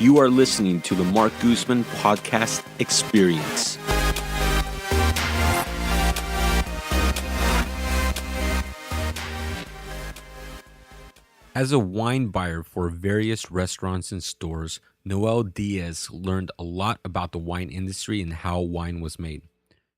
You are listening to the Mark Guzman Podcast Experience. As a wine buyer for various restaurants and stores, Noel Diaz learned a lot about the wine industry and how wine was made.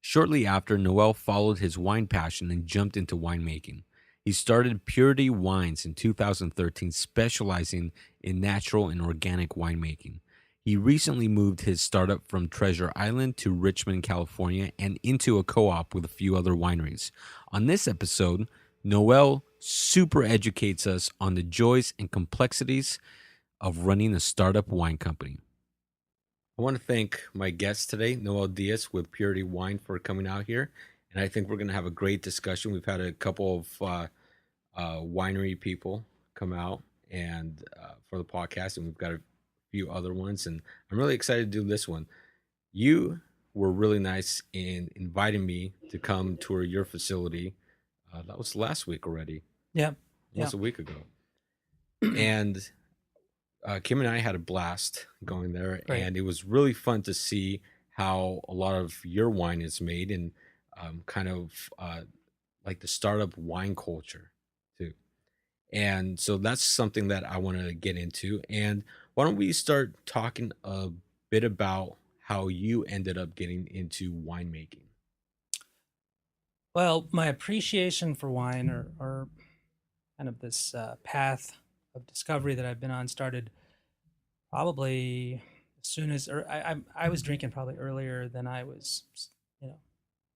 Shortly after, Noel followed his wine passion and jumped into winemaking. He started Purity Wines in 2013, specializing in natural and organic winemaking. He recently moved his startup from Treasure Island to Richmond, California, and into a co-op with a few other wineries. On this episode, Noel super educates us on the joys and complexities of running a startup wine company. I want to thank my guest today, Noel Diaz with Purity Wine, for coming out here. And I think we're going to have a great discussion. We've had a couple of winery people come out and for the podcast, and we've got a few other ones. And I'm really excited to do this one. You were really nice in inviting me to come tour your facility. That was last week already. Yeah. Almost a week ago. And Kim and I had a blast going there, and it was really fun to see how a lot of your wine is made and kind of like the startup wine culture too. And so that's something that I want to get into. And why don't we start talking a bit about how you ended up getting into winemaking? Well, my appreciation for wine or kind of this path of discovery that I've been on started probably as soon as, or I was drinking probably earlier than I was,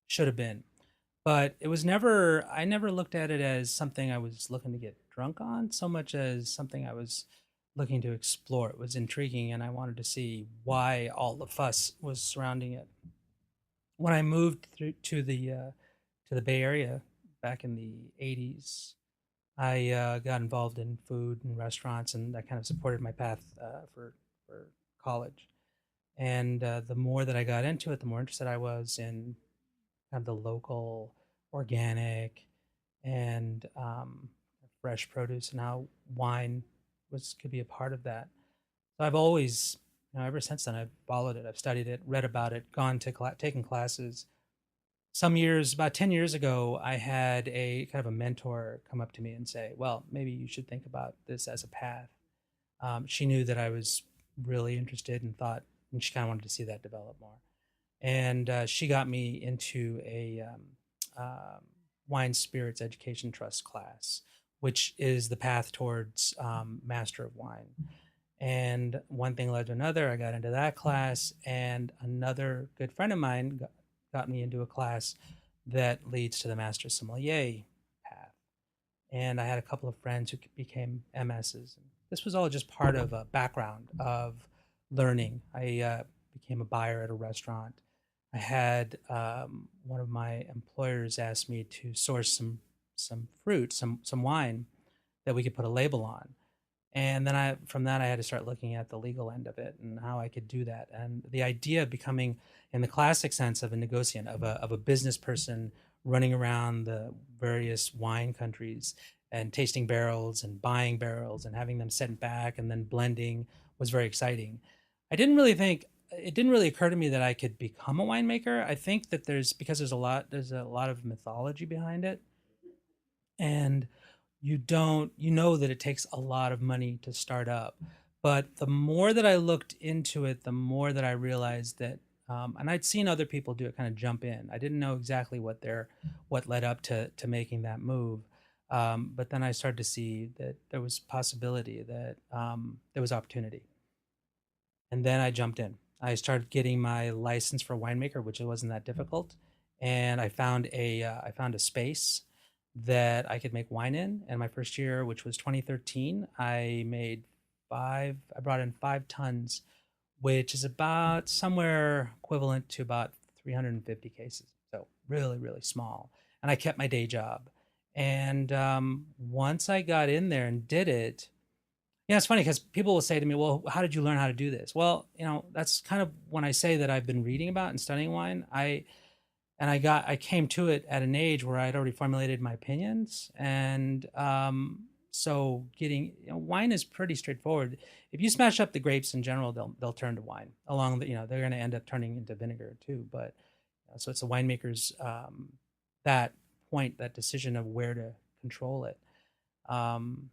should have been. But it was I never looked at it as something I was looking to get drunk on so much as something I was looking to explore. It was intriguing, and I wanted to see why all the fuss was surrounding it. When I moved to the Bay Area back in the 80s, I got involved in food and restaurants, and that kind of supported my path for college. And the more that I got into it, the more interested I was in kind of the local, organic, and fresh produce, and how wine could be a part of that. So I've always, ever since then, I've followed it. I've studied it, read about it, gone to taken classes. Some years, about 10 years ago, I had a kind of a mentor come up to me and say, well, maybe you should think about this as a path. She knew that I was really interested and she kind of wanted to see that develop more. And she got me into a wine spirits education trust class, which is the path towards Master of Wine. And one thing led to another. I got into that class, and another good friend of mine got me into a class that leads to the Master Sommelier path. And I had a couple of friends who became MSs. This was all just part of a background of learning. I became a buyer at a restaurant. I had one of my employers ask me to source some fruit, some wine that we could put a label on. And then from that, I had to start looking at the legal end of it and how I could do that. And the idea of becoming, in the classic sense of a negociant, of a business person running around the various wine countries and tasting barrels and buying barrels and having them sent back and then blending, was very exciting. It didn't really occur to me that I could become a winemaker. I think that there's a lot of mythology behind it. And you know that it takes a lot of money to start up. But the more that I looked into it, the more that I realized that, and I'd seen other people do it, kind of jump in. I didn't know exactly what led up to making that move. But then I started to see that there was possibility, that there was opportunity. And then I jumped in. I started getting my license for winemaker, which wasn't that difficult. And I found a space that I could make wine in. And my first year, which was 2013, I brought in 5 tons, which is about somewhere equivalent to about 350 cases. So really, really small. And I kept my day job. And once I got in there and did it, it's funny because people will say to me, well, how did you learn how to do this? Well, that's kind of when I say that I've been reading about and studying wine. I came to it at an age where I'd already formulated my opinions, and So getting, wine is pretty straightforward. If you smash up the grapes in general, they'll turn to wine. Along the, they're going to end up turning into vinegar too. But so it's the winemakers, that point, that decision of where to control it. Um,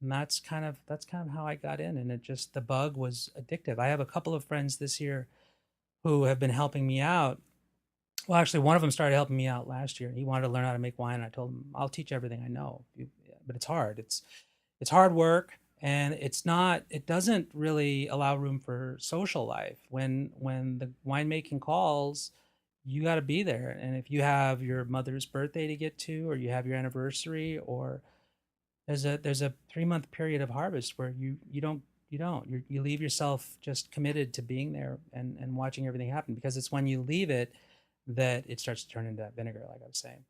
and that's kind of how I got in, and it just, the bug was addictive. I have a couple of friends this year who have been helping me out. Well, actually, one of them started helping me out last year. He wanted to learn how to make wine, and I told him I'll teach everything I know. But it's hard. It's hard work, and it's not. It doesn't really allow room for social life. When the winemaking calls, you got to be there. And if you have your mother's birthday to get to, or you have your anniversary, or there's a 3 month period of harvest where you leave yourself just committed to being there and watching everything happen, because it's when you leave it that it starts to turn into that vinegar, like I was saying.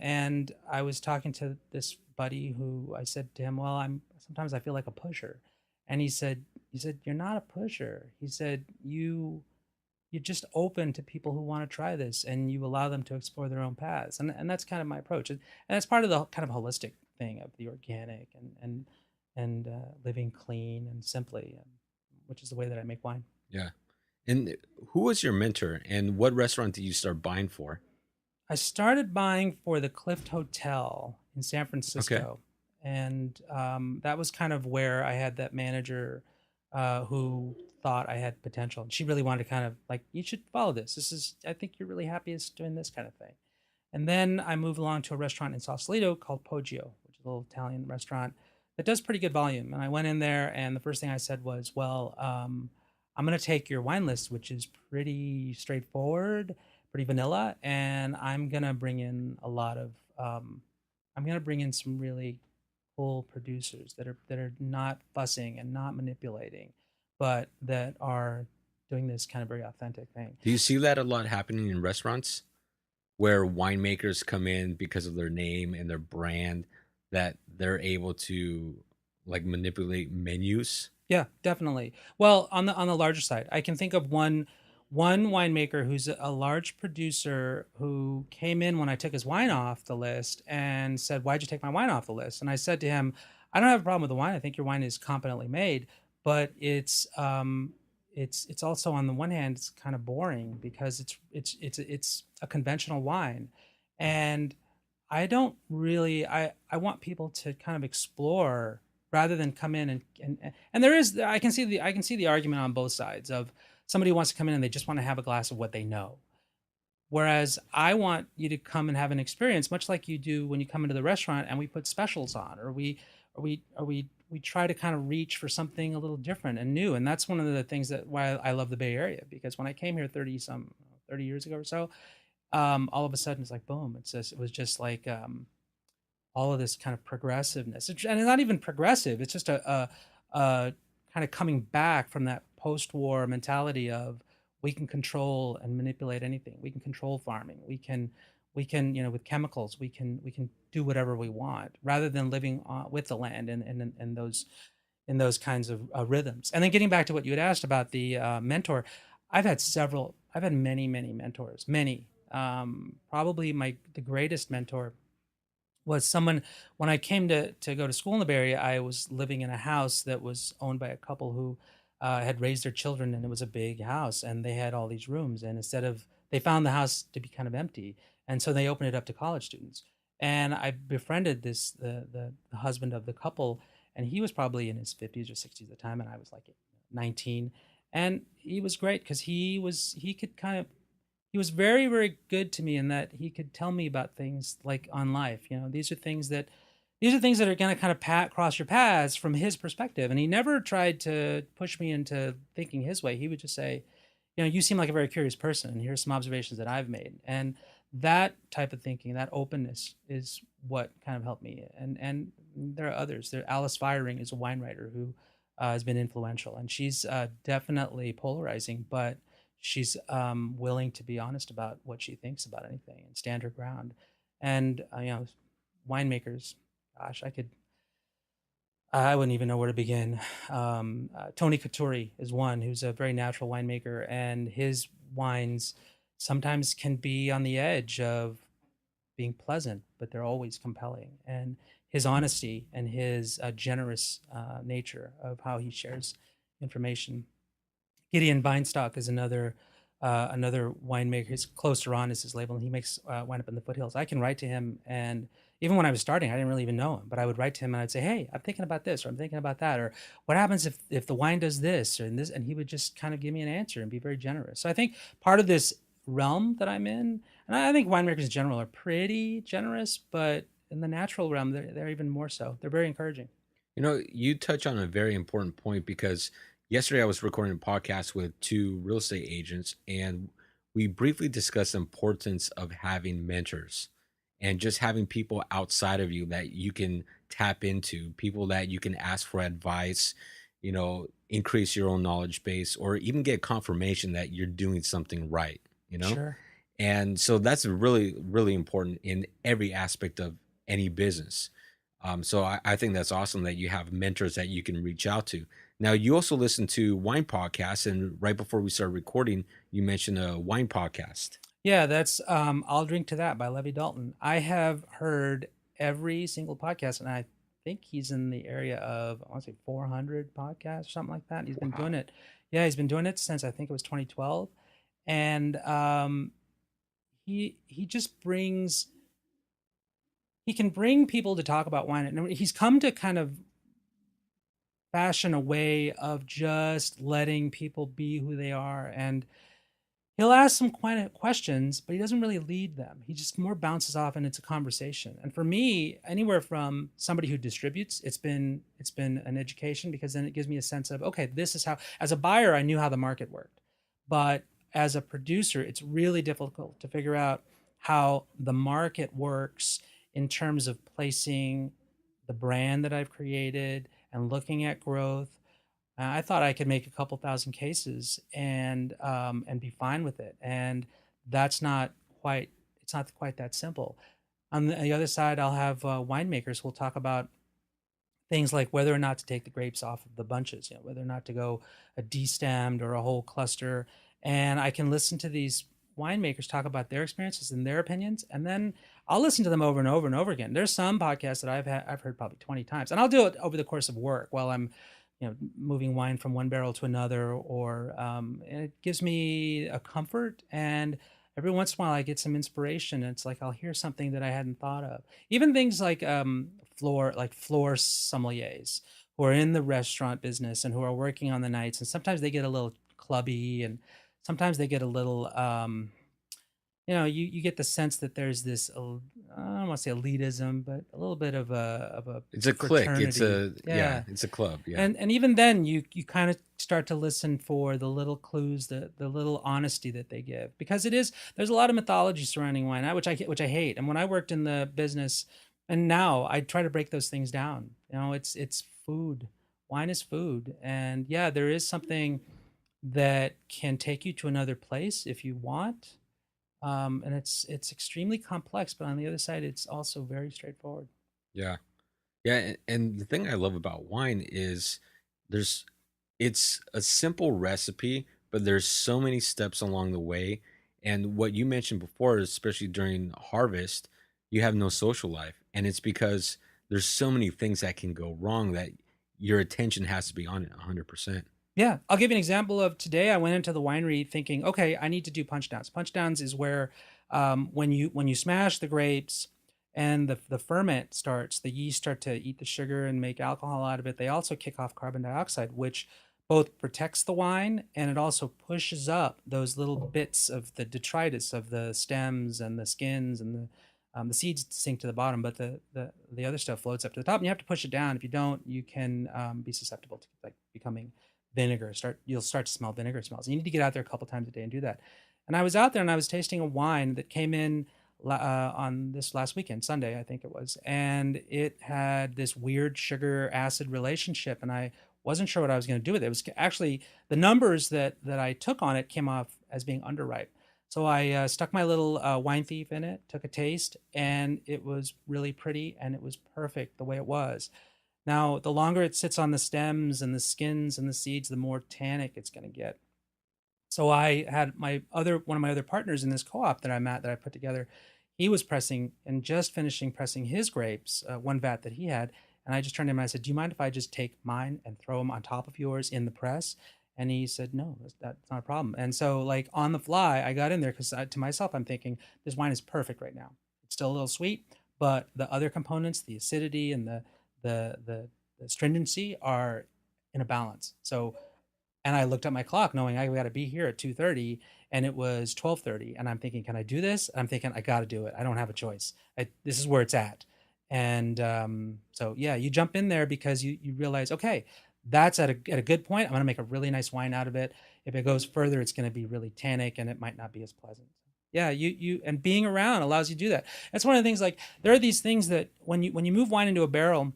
And I was talking to this buddy who, I said to him, well, sometimes I feel like a pusher. And he said, you're not a pusher. He said, you're just open to people who want to try this, and you allow them to explore their own paths. And that's kind of my approach. And that's part of the kind of holistic thing of the organic and living clean and simply, which is the way that I make wine. Yeah. And who was your mentor, and what restaurant did you start buying for? I started buying for the Clint Hotel in San Okay. Francisco, and that was kind of where I had that manager who thought I had potential. And she really wanted to kind of like, you should follow this. I think you're really happiest doing this kind of thing. And then I moved along to a restaurant in Sausalito called Poggio, which is a little Italian restaurant that does pretty good volume. And I went in there, and the first thing I said was, well, I'm going to take your wine list, which is pretty straightforward, pretty vanilla, and I'm going to bring in a lot of, I'm going to bring in some really cool producers that are not fussing and not manipulating, but that are doing this kind of very authentic thing. Do you see that a lot happening in restaurants where winemakers come in because of their name and their brand, that they're able to like manipulate menus? Yeah, definitely. Well, on the larger side, I can think of one winemaker who's a large producer who came in when I took his wine off the list and said, "Why'd you take my wine off the list?" And I said to him, "I don't have a problem with the wine. I think your wine is competently made, but it's also, on the one hand, it's kind of boring because it's a conventional wine, and I don't really, I want people to kind of explore rather than come in and there is, I can see the argument on both sides of somebody who wants to come in and they just want to have a glass of what they know. Whereas I want you to come and have an experience, much like you do when you come into the restaurant and we put specials on, or we try to kind of reach for something a little different and new. And that's one of the things that why I love the Bay Area, because when I came here 30 years ago or so, all of a sudden it's like boom, it was just like all of this kind of progressiveness, and it's not even progressive. It's just a kind of coming back from that post-war mentality of, we can control and manipulate anything. We can control farming. We can with chemicals we can do whatever we want, rather than living with the land and those kinds of rhythms. And then getting back to what you had asked about the mentor, I've had many mentors, many. Probably the greatest mentor was someone, when I came to go to school in the Bay Area, I was living in a house that was owned by a couple who had raised their children, and it was a big house, and they had all these rooms. And they found the house to be kind of empty, and so they opened it up to college students. And I befriended the husband of the couple, and he was probably in his 50s or 60s at the time, and I was like 19, and he was great because he was very, very good to me in that he could tell me about things like on life. These are things that are going to kind of cross your paths from his perspective. And he never tried to push me into thinking his way. He would just say, you seem like a very curious person, and here's some observations that I've made. And that type of thinking, that openness, is what kind of helped me. And there are others. Alice Firing is a wine writer who has been influential, and she's definitely polarizing, but she's willing to be honest about what she thinks about anything and stand her ground. And winemakers, gosh, I wouldn't even know where to begin. Tony Couturi is one who's a very natural winemaker, and his wines sometimes can be on the edge of being pleasant, but they're always compelling. And his honesty and his generous nature of how he shares information. Gideon Beinstock is another winemaker. His Close to Ron is his label, and he makes wine up in the foothills. I can write to him, and even when I was starting, I didn't really even know him, but I would write to him and I'd say, "Hey, I'm thinking about this, or I'm thinking about that, or what happens if the wine does this or this?" And he would just kind of give me an answer and be very generous. So I think part of this realm that I'm in, and I think winemakers in general are pretty generous, but in the natural realm, they're even more so. They're very encouraging. You touch on a very important point because yesterday I was recording a podcast with two real estate agents, and we briefly discussed the importance of having mentors and just having people outside of you that you can tap into, people that you can ask for advice, increase your own knowledge base, or even get confirmation that you're doing something right, you know? Sure. And so that's really, really important in every aspect of any business. So I think that's awesome that you have mentors that you can reach out to. Now, you also listen to wine podcasts, and right before we started recording, you mentioned a wine podcast. Yeah, that's I'll Drink to That by Levi Dalton. I have heard every single podcast, and I think he's in the area of, I want to say 400 podcasts or something like that. He's been doing Wow. it. Yeah, he's been doing it since I think it was 2012. And he just brings he can bring people to talk about wine. And he's come to kind of fashion a way of just letting people be who they are. And he'll ask some questions, but he doesn't really lead them. He just more bounces off, and it's a conversation. And for me, anywhere from somebody who distributes, it's been an education, because then it gives me a sense of, okay, this is how. As a buyer, I knew how the market worked, but as a producer, it's really difficult to figure out how the market works in terms of placing the brand that I've created and looking at growth. I thought I could make a couple thousand cases and be fine with it, and that's not quite. It's not quite that simple. On the other side, I'll have winemakers who'll talk about things like whether or not to take the grapes off of the bunches, whether or not to go a destemmed or a whole cluster. And I can listen to these winemakers talk about their experiences and their opinions, and then I'll listen to them over and over and over again. There's some podcasts that I've heard probably 20 times, and I'll do it over the course of work while I'm moving wine from one barrel to another, or and it gives me a comfort. And every once in a while, I get some inspiration. And it's like I'll hear something that I hadn't thought of. Even things like floor sommeliers who are in the restaurant business and who are working on the nights, and sometimes they get a little clubby, and sometimes they get a little you get the sense that there's this, I don't want to say elitism, but a little bit of a It's a clique. fraternity. Yeah, Yeah. it's a club. Yeah. And even then you kind of start to listen for the little clues, the little honesty that they give, because there's a lot of mythology surrounding wine, which I hate. And when I worked in the business, and now I try to break those things down. It's food. Wine is food. And yeah, there is something that can take you to another place if you want. And it's extremely complex, but on the other side, it's also very straightforward. Yeah. Yeah, and the thing I love about wine is there's it's a simple recipe, but there's so many steps along the way. And what you mentioned before, especially during harvest, you have no social life. And it's because there's so many things that can go wrong that your attention has to be on it 100%. Yeah, I'll give you an example of today. I went into the winery thinking, okay, I need to do punch downs. Punch downs is where when you smash the grapes and the ferment starts, the yeast start to eat the sugar and make alcohol out of it. They also kick off carbon dioxide, which both protects the wine, and it also pushes up those little bits of the detritus of the stems and the skins, and the seeds sink to the bottom, but the other stuff floats up to the top, and you have to push it down. If you don't, you can be susceptible to like becoming vinegar. You'll start to smell vinegar smells. You need to get out there a couple times a day and do that. And I was out there and I was tasting a wine that came in on this last weekend, Sunday, I think it was, and it had this weird sugar acid relationship, and I wasn't sure what I was going to do with it. It was actually the numbers that I took on it came off as being underripe. So I stuck my little wine thief in it, took a taste, and it was really pretty, and it was perfect the way it was. Now, the longer it sits on the stems and the skins and the seeds, the more tannic it's going to get. So I had one of my other partners in this co-op that I'm at, that I put together. he was pressing and just finishing pressing his grapes, one vat that he had. And I just turned to him and I said, "Do you mind if I just take mine and throw them on top of yours in the press?" And he said, "No, that's not a problem." And so, like on the fly, I got in there because to myself, I'm thinking, this wine is perfect right now. It's still a little sweet, but the other components, the acidity and the stringency, are in a balance. So, and I looked at my clock knowing I got to be here at 2:30, and it was 12:30. And I'm thinking, can I do this? I'm thinking, I got to do it. I don't have a choice. This is where it's at. And so, yeah, you jump in there because you realize, okay, that's at a good point. I'm going to make a really nice wine out of it. If it goes further, it's going to be really tannic and it might not be as pleasant. Yeah, and being around allows you to do that. That's one of the things. Like, there are these things that when you move wine into a barrel,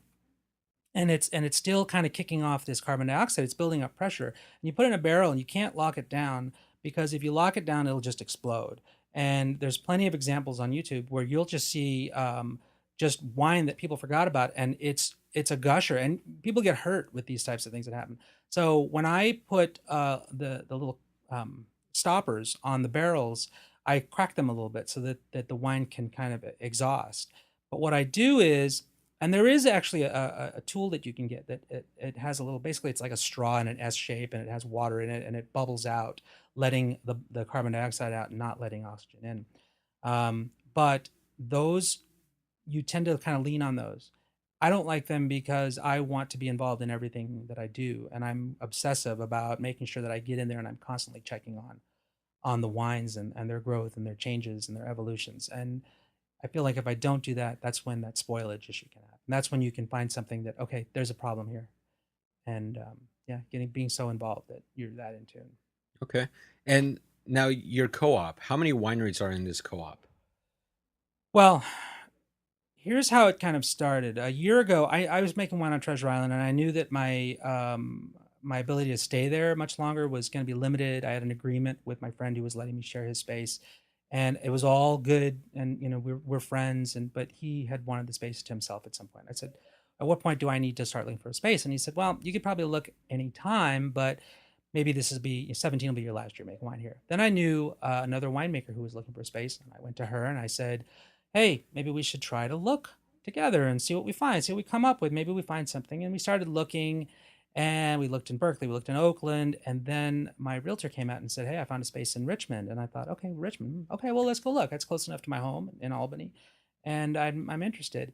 and it's still kind of kicking off this carbon dioxide, it's building up pressure, and you put it in a barrel and you can't lock it down, because if you lock it down, it'll just explode. And there's plenty of examples on YouTube where you'll just see just wine that people forgot about, and it's a gusher, and people get hurt with these types of things that happen. So when I put the little stoppers on the barrels, I crack them a little bit so that the wine can kind of exhaust. But what I do is, and there is actually a tool that you can get that it has a little, basically it's like a straw in an S shape, and it has water in it, and it bubbles out, letting the carbon dioxide out and not letting oxygen in. But those, you tend to kind of lean on those. I don't like them because I want to be involved in everything that I do, and I'm obsessive about making sure that I get in there and I'm constantly checking on the wines and their growth and their changes and their evolutions. And I feel like if I don't do that, that's when that spoilage issue can happen. And that's when you can find something that, okay, there's a problem here. And yeah, being so involved that you're that in tune. Okay. And now your co-op, how many wineries are in this co-op? Well, here's how it kind of started. A year ago, I was making wine on Treasure Island, and I knew that my ability to stay there much longer was going to be limited. I had an agreement with my friend who was letting me share his space, and it was all good. And we're friends, but he had wanted the space to himself at some point. I said, "At what point do I need to start looking for a space?" And he said, "Well, you could probably look anytime, but maybe this will be 17 will be your last year making wine here." Then I knew another winemaker who was looking for a space, and I went to her and I said, "Hey, maybe we should try to look together and see what we find, see what we come up with. Maybe we find something." And we started looking, and we looked in Berkeley, we looked in Oakland, and then my realtor came out and said, "Hey, I found a space in Richmond." And I thought, okay, Richmond, okay, well, let's go look. That's close enough to my home in Albany, and I'm interested.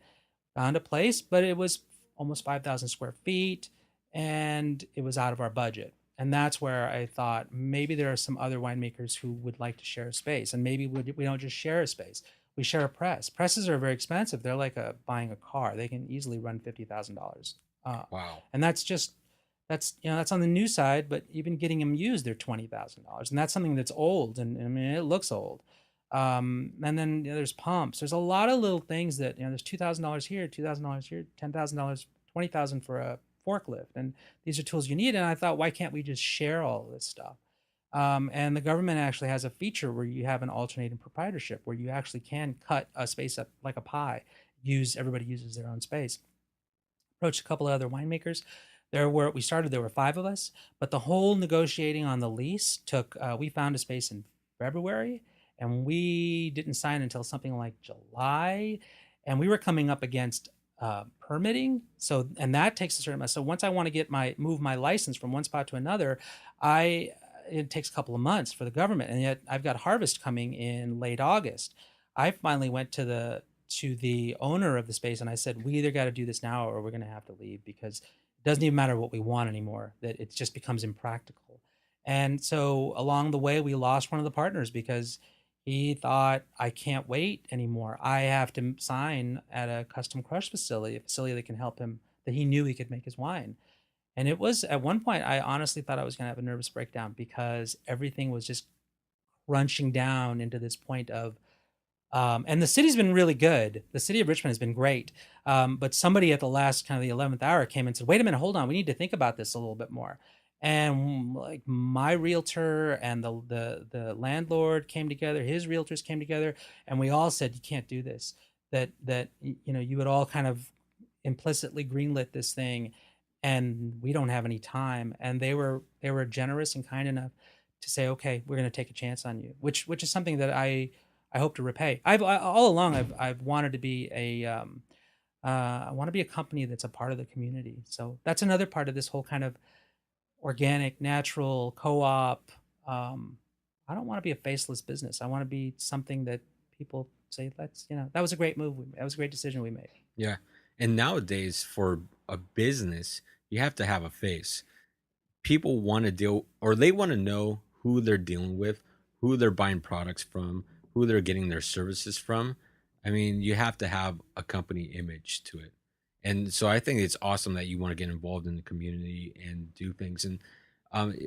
Found a place, but it was almost 5,000 square feet, and it was out of our budget. And that's where I thought maybe there are some other winemakers who would like to share a space, and maybe we don't just share a space, we share a press. Presses are very expensive. They're like buying a car. They can easily run $50,000. Wow. And that's on the new side, but even getting them used, they're $20,000, and that's something that's old, and I mean it looks old. And then there's pumps. There's a lot of little things that there's $2,000 here, $2,000 here, $10,000, $20,000 for a forklift, and these are tools you need. And I thought, why can't we just share all of this stuff? And the government actually has a feature where you have an alternating proprietorship, where you actually can cut a space up like a pie. Everybody uses their own space. Approached a couple of other winemakers. There were 5 of us, but the whole negotiating on the lease took. We found a space in February, and we didn't sign until something like July, and we were coming up against permitting. So, and that takes a certain amount. So once I want to move my license from one spot to another, it takes a couple of months for the government, and yet I've got harvest coming in late August. I finally went to the owner of the space and I said, we either got to do this now or we're going to have to leave, because it doesn't even matter what we want anymore, that it just becomes impractical. And so along the way, we lost one of the partners because he thought, I can't wait anymore. I have to sign at a custom crush facility, a facility that can help him, that he knew he could make his wine. And it was, at one point, I honestly thought I was going to have a nervous breakdown, because everything was just crunching down into this point of, and the city's been really good. The city of Richmond has been great. But somebody at the last kind of the 11th hour came and said, wait a minute, hold on, we need to think about this a little bit more. And like my realtor and the landlord came together, his realtors came together, and we all said, you can't do this. That you would all kind of implicitly greenlit this thing, and we don't have any time. And they were generous and kind enough to say, okay, we're going to take a chance on you, which is something that I I hope to repay. All along I've wanted to be I want to be a company that's a part of the community. So that's another part of this whole kind of organic, natural co-op. Um, I don't want to be a faceless business. I want to be something that people say, "That's that was a great move. That was a great decision we made." Yeah. And nowadays, for a business, you have to have a face. People want to deal, or they want to know who they're dealing with, who they're buying products from, who they're getting their services from. I mean, you have to have a company image to it. And so I think it's awesome that you want to get involved in the community and do things. And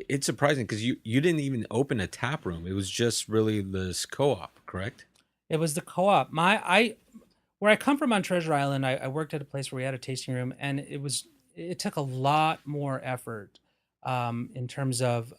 it's surprising because you didn't even open a tap room. It was just really this co-op, correct? It was the co-op. Where I come from on Treasure Island, I worked at a place where we had a tasting room, and it took a lot more effort in terms of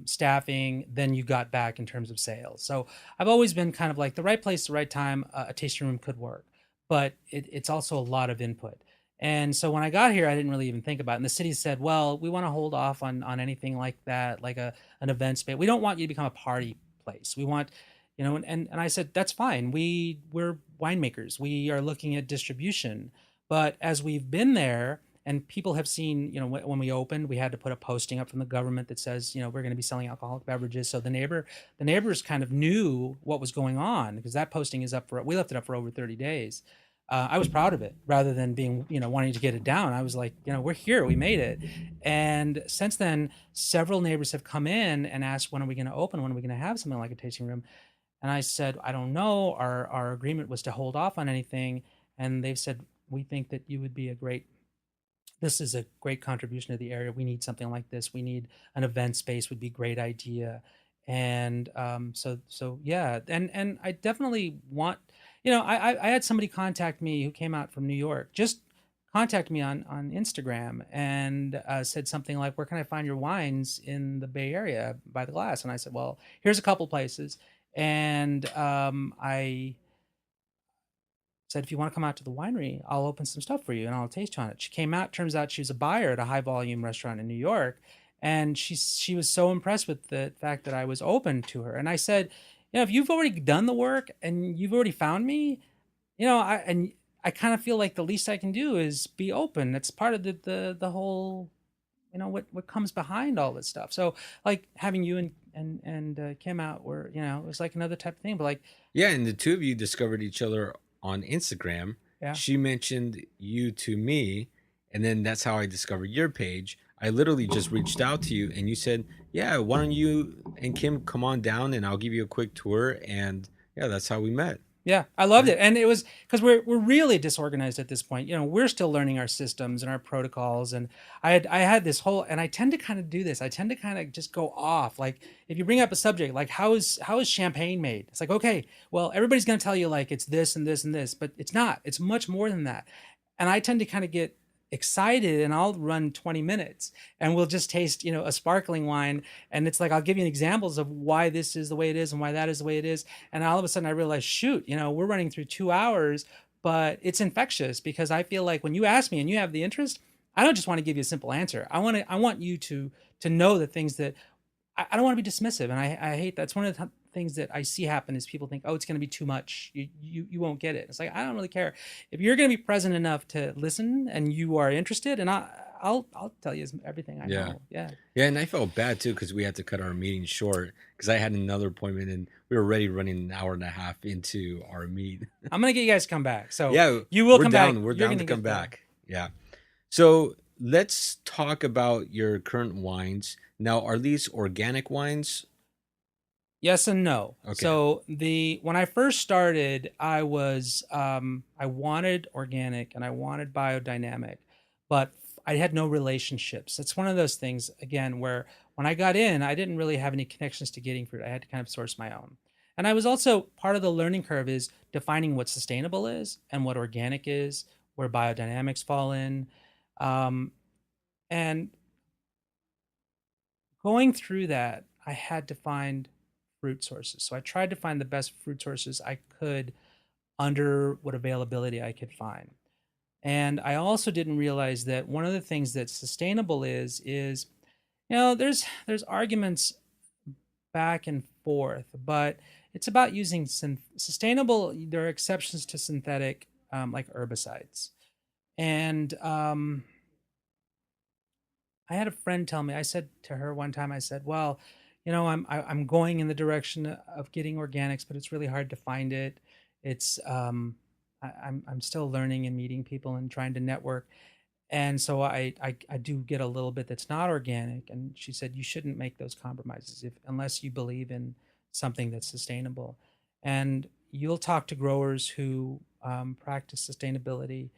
staffing than you got back in terms of sales. So I've always been kind of like the right place, the right time. A tasting room could work, but it's also a lot of input. And so when I got here, I didn't really even think about it. And the city said, "Well, we want to hold off on anything like that, like an event space. We don't want you to become a party place. We want, and I said, that's fine. We're winemakers. We are looking at distribution. But as we've been there and people have seen, when we opened, we had to put a posting up from the government that says, we're going to be selling alcoholic beverages. So the neighbors kind of knew what was going on, because that posting is we left it up for over 30 days. I was proud of it, rather than being, wanting to get it down. I was like, we're here, we made it. And since then, several neighbors have come in and asked, when are we going to open? When are we going to have something like a tasting room? And I said, I don't know. Our agreement was to hold off on anything. And they've said, we think that you would be this is a great contribution to the area. We need something like this. We need an event space, would be a great idea. And so yeah. And I definitely want, I had somebody contact me who came out from New York, just contact me on Instagram, and said something like, where can I find your wines in the Bay Area by the glass? And I said, well, here's a couple places. And I said, if you want to come out to the winery, I'll open some stuff for you and I'll taste you on it. She came out, turns out she was a buyer at a high volume restaurant in New York. And she was so impressed with the fact that I was open to her. And I said, if you've already done the work and you've already found me, I kind of feel like the least I can do is be open. It's part of the whole, what comes behind all this stuff. So like having you and Kim out, were, it was like another type of thing. But like, Yeah, and the two of you discovered each other on Instagram. yeah, She mentioned you to me, and then that's how I discovered your page. I literally just reached out to you, and you said, "Yeah, why don't you and Kim come on down, and I'll give you a quick tour." And yeah, that's how we met. yeah, I loved it. And it was because we're really disorganized at this point. We're still learning our systems and our protocols. And I had this whole, and I tend to kind of do this. I tend to kind of just go off. Like if you bring up a subject, like how is champagne made? It's like, okay, well, everybody's going to tell you like it's this and this and this, but it's not. It's much more than that. And I tend to kind of get excited, and I'll run 20 minutes and we'll just taste, a sparkling wine. And it's like, I'll give you examples of why this is the way it is and why that is the way it is. And all of a sudden I realize, shoot, we're running through 2 hours, but it's infectious, because I feel like when you ask me and you have the interest, I don't just want to give you a simple answer. I want you to know the things that I don't want to be dismissive. And I hate that's one of the things that I see happen is people think, oh, it's going to be too much. You won't get it. It's like, I don't really care. If you're going to be present enough to listen and you are interested, and I'll tell you everything I know. Yeah. Yeah, and I felt bad too because we had to cut our meeting short because I had another appointment and we were already running an hour and a half into our meet. I'm gonna get you guys to come back. So Yeah, you will come down. back. We're You're down gonna to come get back. Yeah. So let's talk about your current wines. Now, are these organic wines? Yes and no. Okay. So when I first started, I wanted organic and I wanted biodynamic, but I had no relationships. It's one of those things, again, where when I got in, I didn't really have any connections to getting fruit. I had to kind of source my own. And I was also, part of the learning curve is defining what sustainable is and what organic is, where biodynamics fall in. And going through that, I had to find fruit sources. So I tried to find the best fruit sources I could under what availability I could find. And I also didn't realize that one of the things that sustainable is there's arguments back and forth, but it's about using sustainable. There are exceptions to synthetic, like herbicides. And I had a friend tell me, I said to her one time, I said, well, I'm going in the direction of getting organics, but it's really hard to find it. It's I'm still learning and meeting people and trying to network. And so I do get a little bit that's not organic. And she said, you shouldn't make those compromises unless you believe in something that's sustainable. And you'll talk to growers who practice sustainability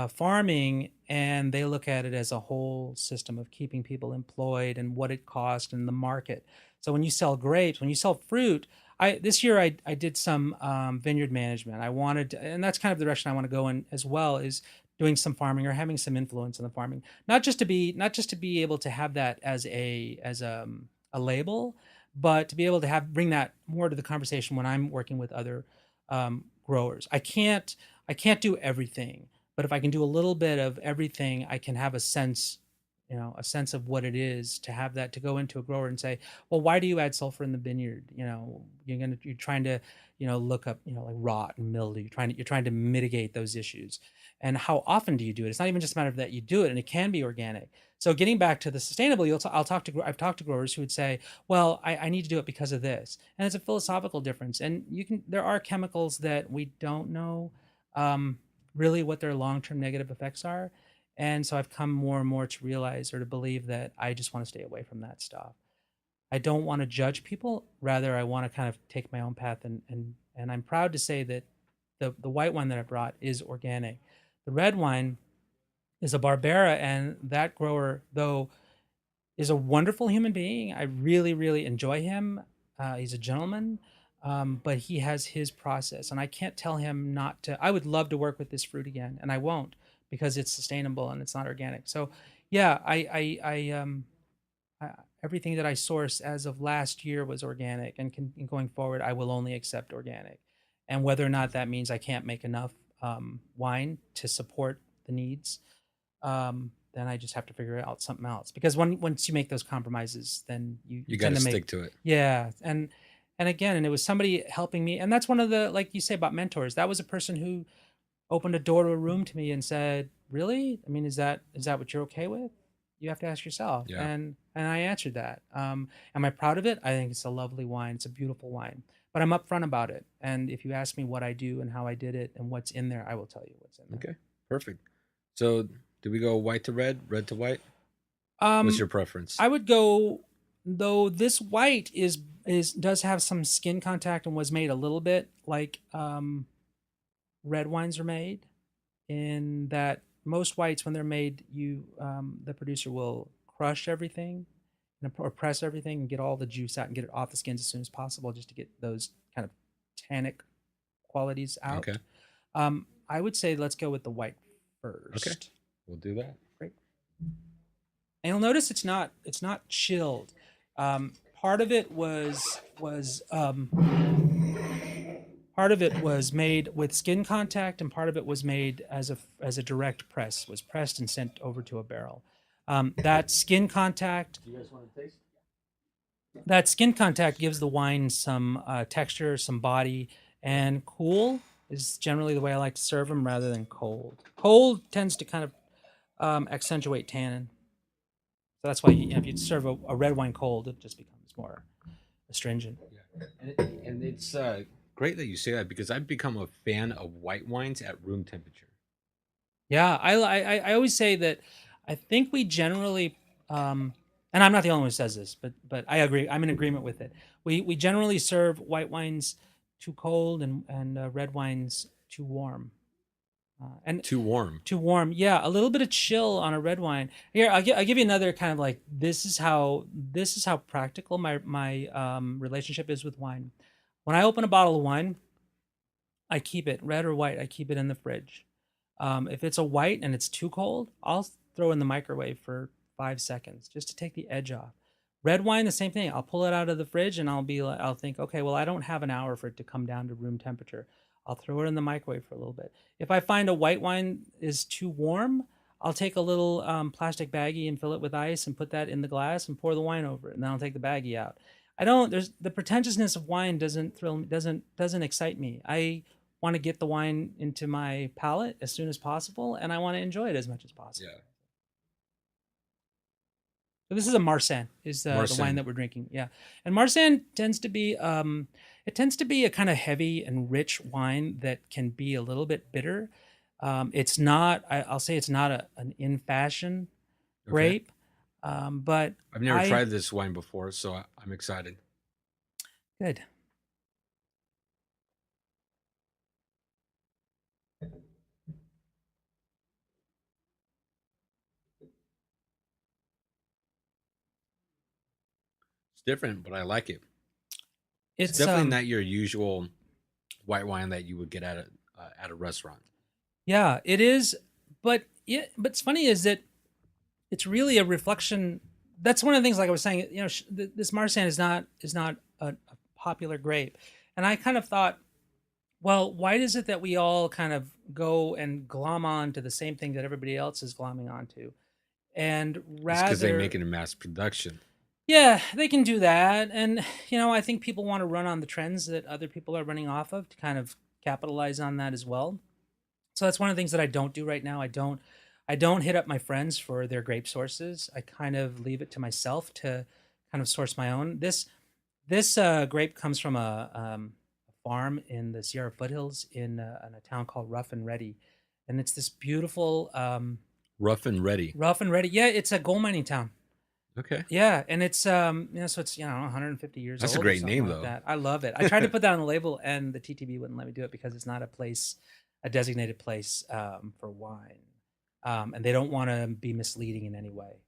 farming, and they look at it as a whole system of keeping people employed and what it costs and the market. So when you sell grapes, when you sell fruit, this year I did some vineyard management. I wanted to, and that's kind of the direction I want to go in as well, is doing some farming or having some influence in the farming. Not just to be able to have that as a label, but to be able to bring that more to the conversation when I'm working with other growers. I can't do everything, but if I can do a little bit of everything, I can have a sense of what it is to have that, to go into a grower and say, well, why do you add sulfur in the vineyard? You're trying to, look up, like rot and mildew. You're trying to mitigate those issues. And how often do you do it? It's not even just a matter of that you do it, and it can be organic. So getting back to the sustainable, I've talked to growers who would say, well, I need to do it because of this. And it's a philosophical difference. And there are chemicals that we don't know really what their long-term negative effects are. And so I've come more and more to realize or to believe that I just want to stay away from that stuff. I don't want to judge people. Rather, I want to kind of take my own path. And I'm proud to say that the white wine that I brought is organic. The red wine is a Barbera, and that grower, though, is a wonderful human being. I really, really enjoy him. He's a gentleman, but he has his process, and I can't tell him not to. I would love to work with this fruit again, and I won't because it's sustainable and it's not organic. So, yeah, everything that I source as of last year was organic, and going forward, I will only accept organic. And whether or not that means I can't make enough wine to support the needs, then I just have to figure out something else. Because once you make those compromises, then you got tend to to stick make, to it. yeah. And again, and it was somebody helping me, and that's one of the, like you say about mentors. That was a person who opened a door to a room to me and said, "Really? I mean, is that what you're okay with? You have to ask yourself." Yeah. And I answered that. Am I proud of it? I think it's a lovely wine. It's a beautiful wine. But I'm upfront about it. And if you ask me what I do and how I did it and what's in there, I will tell you what's in there. Okay. Perfect. So, do we go white to red to white? What's Um, your preference? I would go, though this white does have some skin contact and was made a little bit like red wines are made, in that most whites, when they're made, the producer will crush everything or press everything and get all the juice out and get it off the skins as soon as possible, just to get those kind of tannic qualities out. Okay. I would say let's go with the white Okay. first. We'll do that. Great. And you'll notice it's not chilled. Part of it was made with skin contact, and part of it was made as a direct press. Was pressed and sent over to a barrel. That skin contact. Do you guys want to taste? That skin contact gives the wine some texture, some body, and cool is generally the way I like to serve them rather than cold. Cold tends to kind of accentuate tannin. So that's why if you serve a red wine cold, it just becomes more astringent. Yeah. And it's great that you say that, because I've become a fan of white wines at room temperature. Yeah, I always say that I think we generally, and I'm not the only one who says this, but I agree. I'm in agreement with it. We generally serve white wines too cold and red wines too warm. And Too warm. too warm, yeah, a little bit of chill on a red wine. Here, I'll give you another kind of like, this is how practical my relationship is with wine. When I open a bottle of wine, I keep it red or white. I keep it in the fridge. If it's a white and it's too cold, I'll throw it in the microwave for 5 seconds just to take the edge off. Red wine, the same thing. I'll pull it out of the fridge and I'll think, okay, well, I don't have an hour for it to come down to room temperature. I'll throw it in the microwave for a little bit. If I find a white wine is too warm, I'll take a little plastic baggie and fill it with ice and put that in the glass and pour the wine over it. And then I'll take the baggie out. I don't. There's the pretentiousness of wine doesn't thrill me, doesn't excite me. I want to get the wine into my palate as soon as possible, and I want to enjoy it as much as possible. Yeah. So this is a Marsanne, is the wine Marsan. that we're drinking. Yeah, and Marsanne tends to be it tends to be a kind of heavy and rich wine that can be a little bit bitter. It's not. I'll say it's not an in fashion Okay. grape, but I've never I tried this wine before, so I'm excited. good. It's different, but I like it. It's It's definitely not your usual white wine that you would get at a restaurant. yeah, it is. But yeah, but it's funny is that it's really a reflection. That's one of the things, like I was saying, this Marsanne is not a popular grape, and I kind of thought, well, why is it that we all kind of go and glom on to the same thing that everybody else is glomming onto, and It's because they make rather, it in mass production. yeah, they can do that, and I think people want to run on the trends that other people are running off of to kind of capitalize on that as well. So that's one of the things that I don't do right now. I don't hit up my friends for their grape sources. I kind of leave it to myself to kind of source my own. This grape comes from a farm in the Sierra foothills in a town called Rough and Ready, and it's this beautiful Rough and ready. Rough and Ready. Yeah, it's a gold mining town. Okay. Yeah, and it's so it's 150 years That's a old or great something name, like though. that. I love it. I tried to put that on the label, and the TTB wouldn't let me do it because it's not a place, a designated place for wine, and they don't want to be misleading in any way.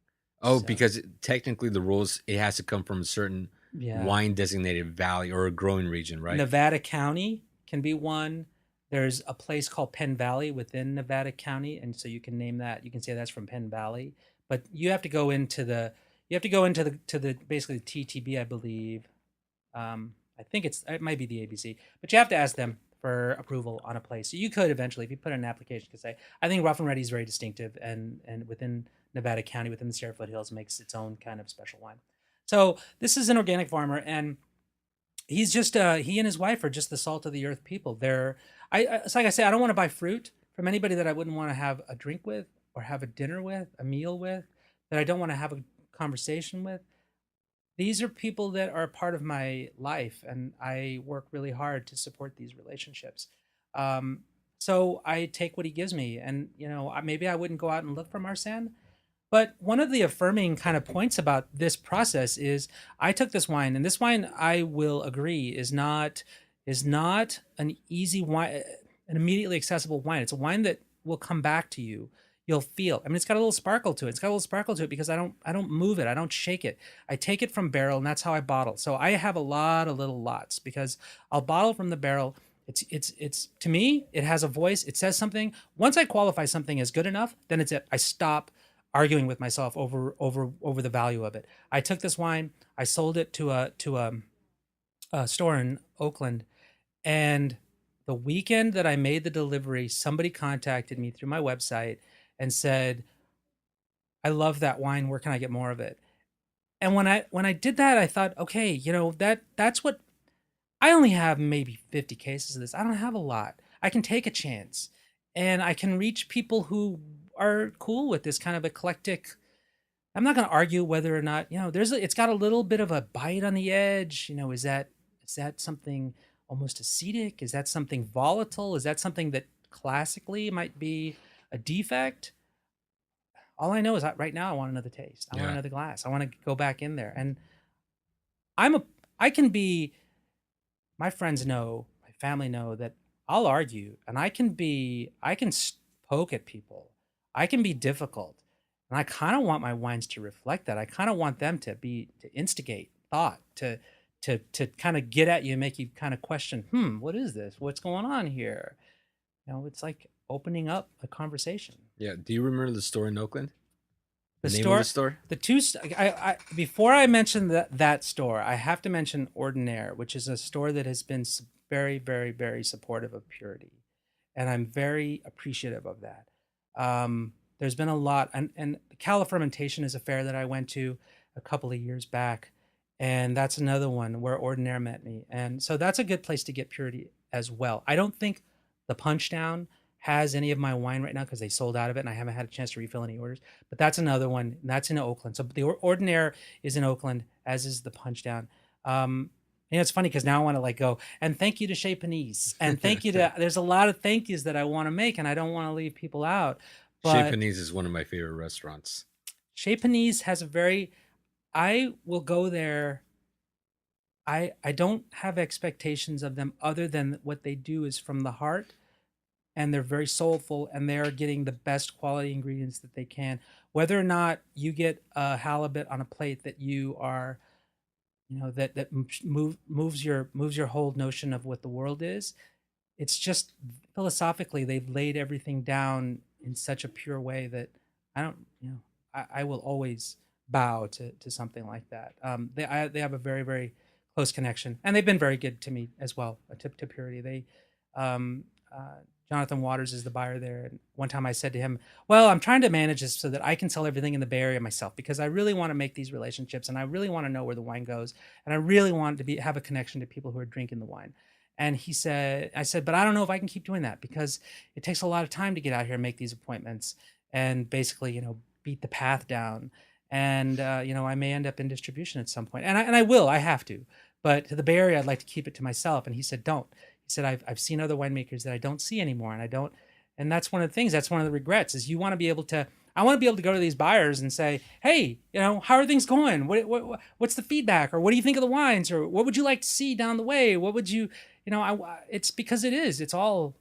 Oh, So because technically the rules, it has to come from a certain yeah, wine designated valley or a growing region, right? Nevada County can be one. There's a place called Penn Valley within Nevada County, and so you can name that. You can say that's from Penn Valley, but you have to go into the basically the TTB, I believe. I think it might be the ABC, but you have to ask them for approval on a place. So you could eventually, if you put in an application, could say, I think Rough and Ready is very distinctive, and within Nevada County, within the Sierra Foothills, makes its own kind of special wine. So this is an organic farmer, and he's just he and his wife are just the salt of the earth people. It's like I say, I don't want to buy fruit from anybody that I wouldn't want to have a drink with or have a dinner with, a meal with, that I don't want to have a conversation with. These are people that are a part of my life, and I work really hard to support these relationships. Um, so I take what he gives me, and maybe I wouldn't go out and look for Marsanne, but one of the affirming kind of points about this process is I took this wine, and this wine, I will agree, is not an easy wine, an immediately accessible wine. It's a wine that will come back to you. You'll feel. I mean, it's got a little sparkle to it. It's got a little sparkle to it because I don't move it. I don't shake it. I take it from barrel, and that's how I bottle. So I have a lot of little lots because I'll bottle from the barrel. It's to me, it has a voice. It says something. Once I qualify something as good enough, then it's it. I stop arguing with myself over the value of it. I took this wine, I sold it to a store in Oakland, and the weekend that I made the delivery, somebody contacted me through my website and said, "I love that wine. Where can I get more of it?" And when I did that, I thought, okay, that's what I only have maybe 50 cases of this. I don't have a lot. I can take a chance, and I can reach people who are cool with this kind of eclectic. I'm not going to argue whether or not it's got a little bit of a bite on the edge. Is that something almost acidic? Is that something volatile? Is that something that classically might be a defect? All I know is that right now I want another taste. I want Yeah. another glass. I want to go back in there, and I'm a I can be. My friends know, my family know that I'll argue, and I can poke at people. I can be difficult. And I kind of want my wines to reflect that. I kind of want them to instigate thought, to kind of get at you and make you kind of question, what is this? What's going on here? It's like opening up a conversation. Yeah. Do you remember the store in Oakland? The The name of the store, store? the two, I before I mention that store, I have to mention Ordinaire, which is a store that has been very, very, very supportive of purity, and I'm very appreciative of that. There's been a lot, and Cala Fermentation is a fair that I went to a couple of years back, and that's another one where Ordinaire met me. And so that's a good place to get purity as well. I don't think the Punch Down has any of my wine right now because they sold out of it and I haven't had a chance to refill any orders. But that's another one. And that's in Oakland. So the Ordinaire is in Oakland, as is the Punch Down. It's funny because now I want to like go and thank you to Chez Panisse and thank you to. There's a lot of thank yous that I want to make, and I don't want to leave people out. Chez But Panisse is one of my favorite restaurants. Chez Panisse has a very. I will go there. I don't have expectations of them other than what they do is from the heart, and they're very soulful, and they're getting the best quality ingredients that they can. Whether or not you get a halibut on a plate that you are, that moves your whole notion of what the world is. It's just philosophically they've laid everything down in such a pure way that I don't, I will always bow to something like that. They have a very very close connection, and they've been very good to me as well. To purity, um, uh, Jonathan Waters is the buyer there, and one time I said to him, "Well, I'm trying to manage this so that I can sell everything in the Bay Area myself because I really want to make these relationships, and I really want to know where the wine goes, and I really want to have a connection to people who are drinking the wine." And he said, I said, but I don't know if I can keep doing that because it takes a lot of time to get out here and make these appointments and basically, beat the path down. And, I may end up in distribution at some point. And I will, I have to. But to the Bay Area, I'd like to keep it to myself. And he said, don't. He said, I've seen other winemakers that I don't see anymore. And I don't. And that's one of the things, that's one of the regrets is you want to be able to, I want to be able to go to these buyers and say, hey, how are things going? What's the feedback? Or what do you think of the wines? Or what would you like to see down the way? What would you, it's because it's all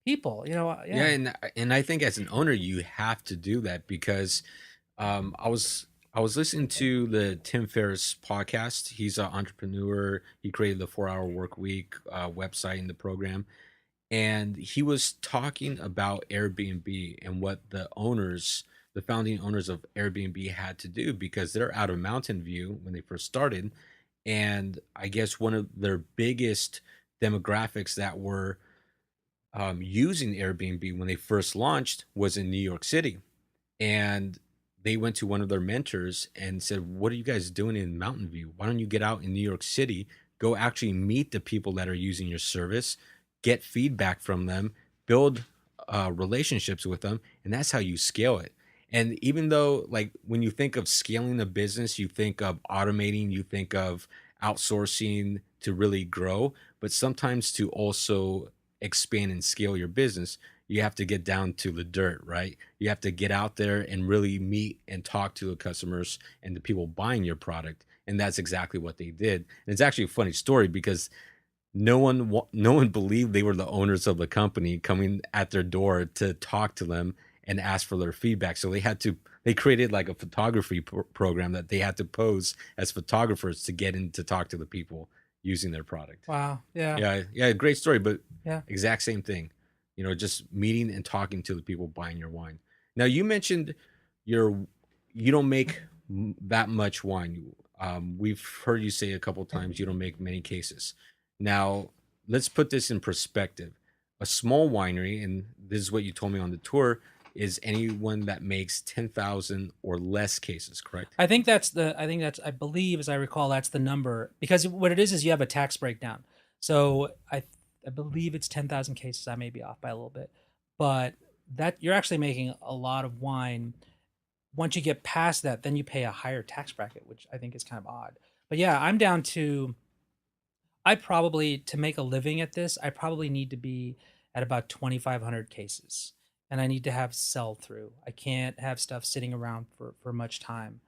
people, Yeah, yeah. and I think as an owner, you have to do that because I was listening to the Tim Ferriss podcast. He's an entrepreneur. He created the 4 Hour Work Week website and the program, and he was talking about Airbnb and what the founding owners of Airbnb had to do because they're out of Mountain View when they first started, and I guess one of their biggest demographics that were using Airbnb when they first launched was in New York City. And they went to one of their mentors and said, what are you guys doing in Mountain View? Why don't you get out in New York City, go actually meet the people that are using your service, get feedback from them, build relationships with them, and that's how you scale it. And even though, like, when you think of scaling a business, you think of automating, you think of outsourcing to really grow, but sometimes to also expand and scale your business, you have to get down to the dirt, right? You have to get out there and really meet and talk to the customers and the people buying your product. And that's exactly what they did. And it's actually a funny story because no one believed they were the owners of the company coming at their door to talk to them and ask for their feedback. So they created like a photography program that they had to pose as photographers to get in to talk to the people using their product. Wow. Yeah. Yeah, yeah, great story, but Yeah. exact same thing. Just meeting and talking to the people buying your wine. Now, you mentioned you don't make that much wine. We've heard you say a couple times you don't make many cases. Now, let's put this in perspective. A small winery, and this is what you told me on the tour, is anyone that makes 10,000 or less cases, correct? I believe, as I recall, that's the number because what it is you have a tax breakdown. So I believe it's 10,000 cases. I may be off by a little bit, but that you're actually making a lot of wine. Once you get past that, then you pay a higher tax bracket, which I think is kind of odd. But yeah, I'm down to, I probably, to make a living at this, I probably need to be at about 2,500 cases. And I need to have sell through. I can't have stuff sitting around for much time.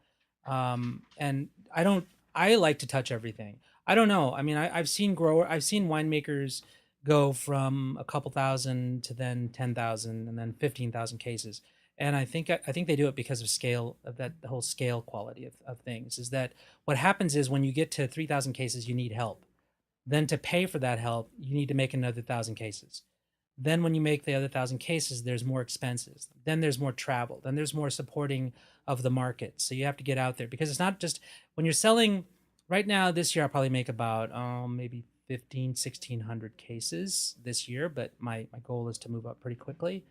And I like to touch everything. I don't know. I mean, I've seen winemakers go from a couple thousand to then 10,000 and then 15,000 cases. And I think they do it because of scale, of that, the whole scale quality of things is that what happens is when you get to 3,000 cases, you need help. Then to pay for that help, you need to make another 1,000 cases. Then when you make the other 1,000 cases, there's more expenses. Then there's more travel. Then there's more supporting of the market. So you have to get out there because it's not just when you're selling right now. This year, I'll probably make about maybe 15, 1,600 cases this year, but my goal is to move up pretty quickly.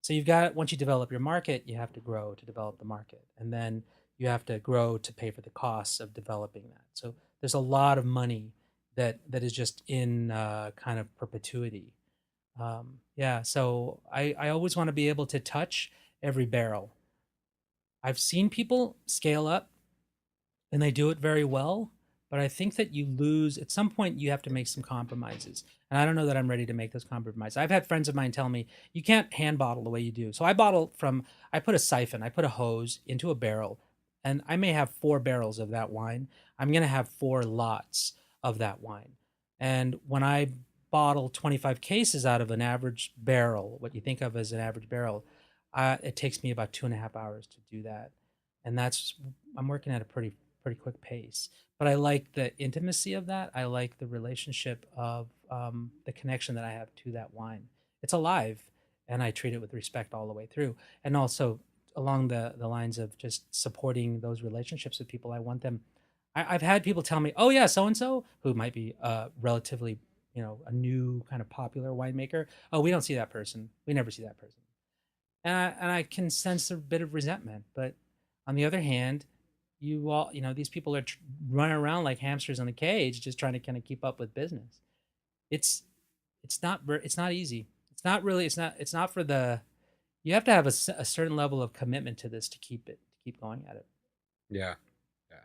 So once you develop your market, you have to grow to develop the market. And then you have to grow to pay for the costs of developing that. So there's a lot of money that is just in kind of perpetuity. Yeah, so I always want to be able to touch every barrel. I've seen people scale up and they do it very well, but I think that you lose at some point. You have to make some compromises, and I don't know that I'm ready to make those compromises. I've had friends of mine tell me you can't hand bottle the way you do. So I put a siphon, I put a hose into a barrel, and I may have 4 barrels of that wine. I'm going to have 4 lots of that wine, and when I bottle 25 cases out of an average barrel, what you think of as an average barrel, it takes me about 2.5 hours to do that, and that's I'm working at a pretty quick pace. But I like the intimacy of that. I like the relationship of the connection that I have to that wine. It's alive, and I treat it with respect all the way through. And also along the lines of just supporting those relationships with people. I want them. I've had people tell me, "Oh yeah, so and so who might be relatively, a new kind of popular winemaker. Oh, we don't see that person. We never see that person." And I can sense a bit of resentment. But on the other hand, these people are running around like hamsters in a cage, just trying to kind of keep up with business. It's it's not easy. It's not for the. You have to have a certain level of commitment to this to keep going at it, Yeah. Yeah.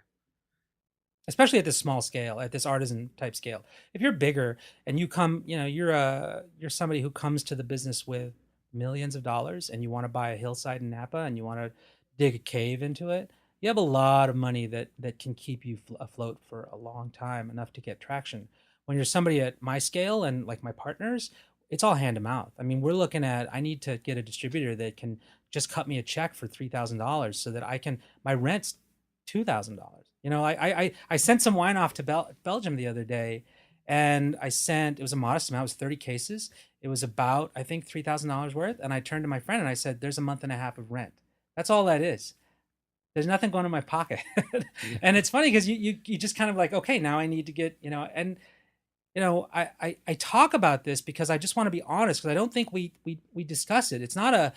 especially at this small scale, at this artisan type scale. If you're bigger and you come, you're somebody who comes to the business with millions of dollars and you want to buy a hillside in Napa and you want to dig a cave into it, you have a lot of money that can keep you afloat for a long time, enough to get traction. When you're somebody at my scale and like my partners, it's all hand to mouth. I mean, we're looking at, I need to get a distributor that can just cut me a check for $3,000 so that my rent's $2,000. I sent some wine off to Belgium the other day, and it was a modest amount. It was 30 cases. It was about, I think, $3,000 worth. And I turned to my friend and I said, "There's a month and a half of rent. That's all that is. There's nothing going in my pocket." And it's funny because you just kind of like, okay, now I need to get, and I talk about this because I just want to be honest, because I don't think we discuss it. It's not a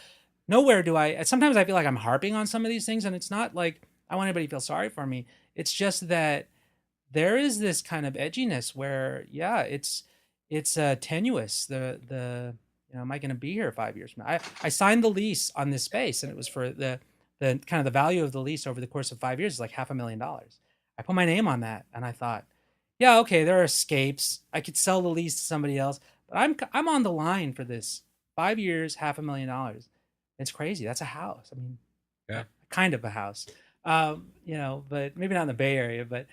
nowhere do I. Sometimes I feel like I'm harping on some of these things, and it's not like I want anybody to feel sorry for me. It's just that there is this kind of edginess where, yeah, it's tenuous. Am I going to be here 5 years from now? I signed the lease on this space, and it was for the kind of the value of the lease over the course of 5 years is like $500,000. I put my name on that, and I thought, yeah, okay, there are escapes. I could sell the lease to somebody else, but I'm on the line for this 5 years, $500,000. It's crazy. That's a house. I mean, Yeah. kind of a house, but maybe not in the Bay Area. But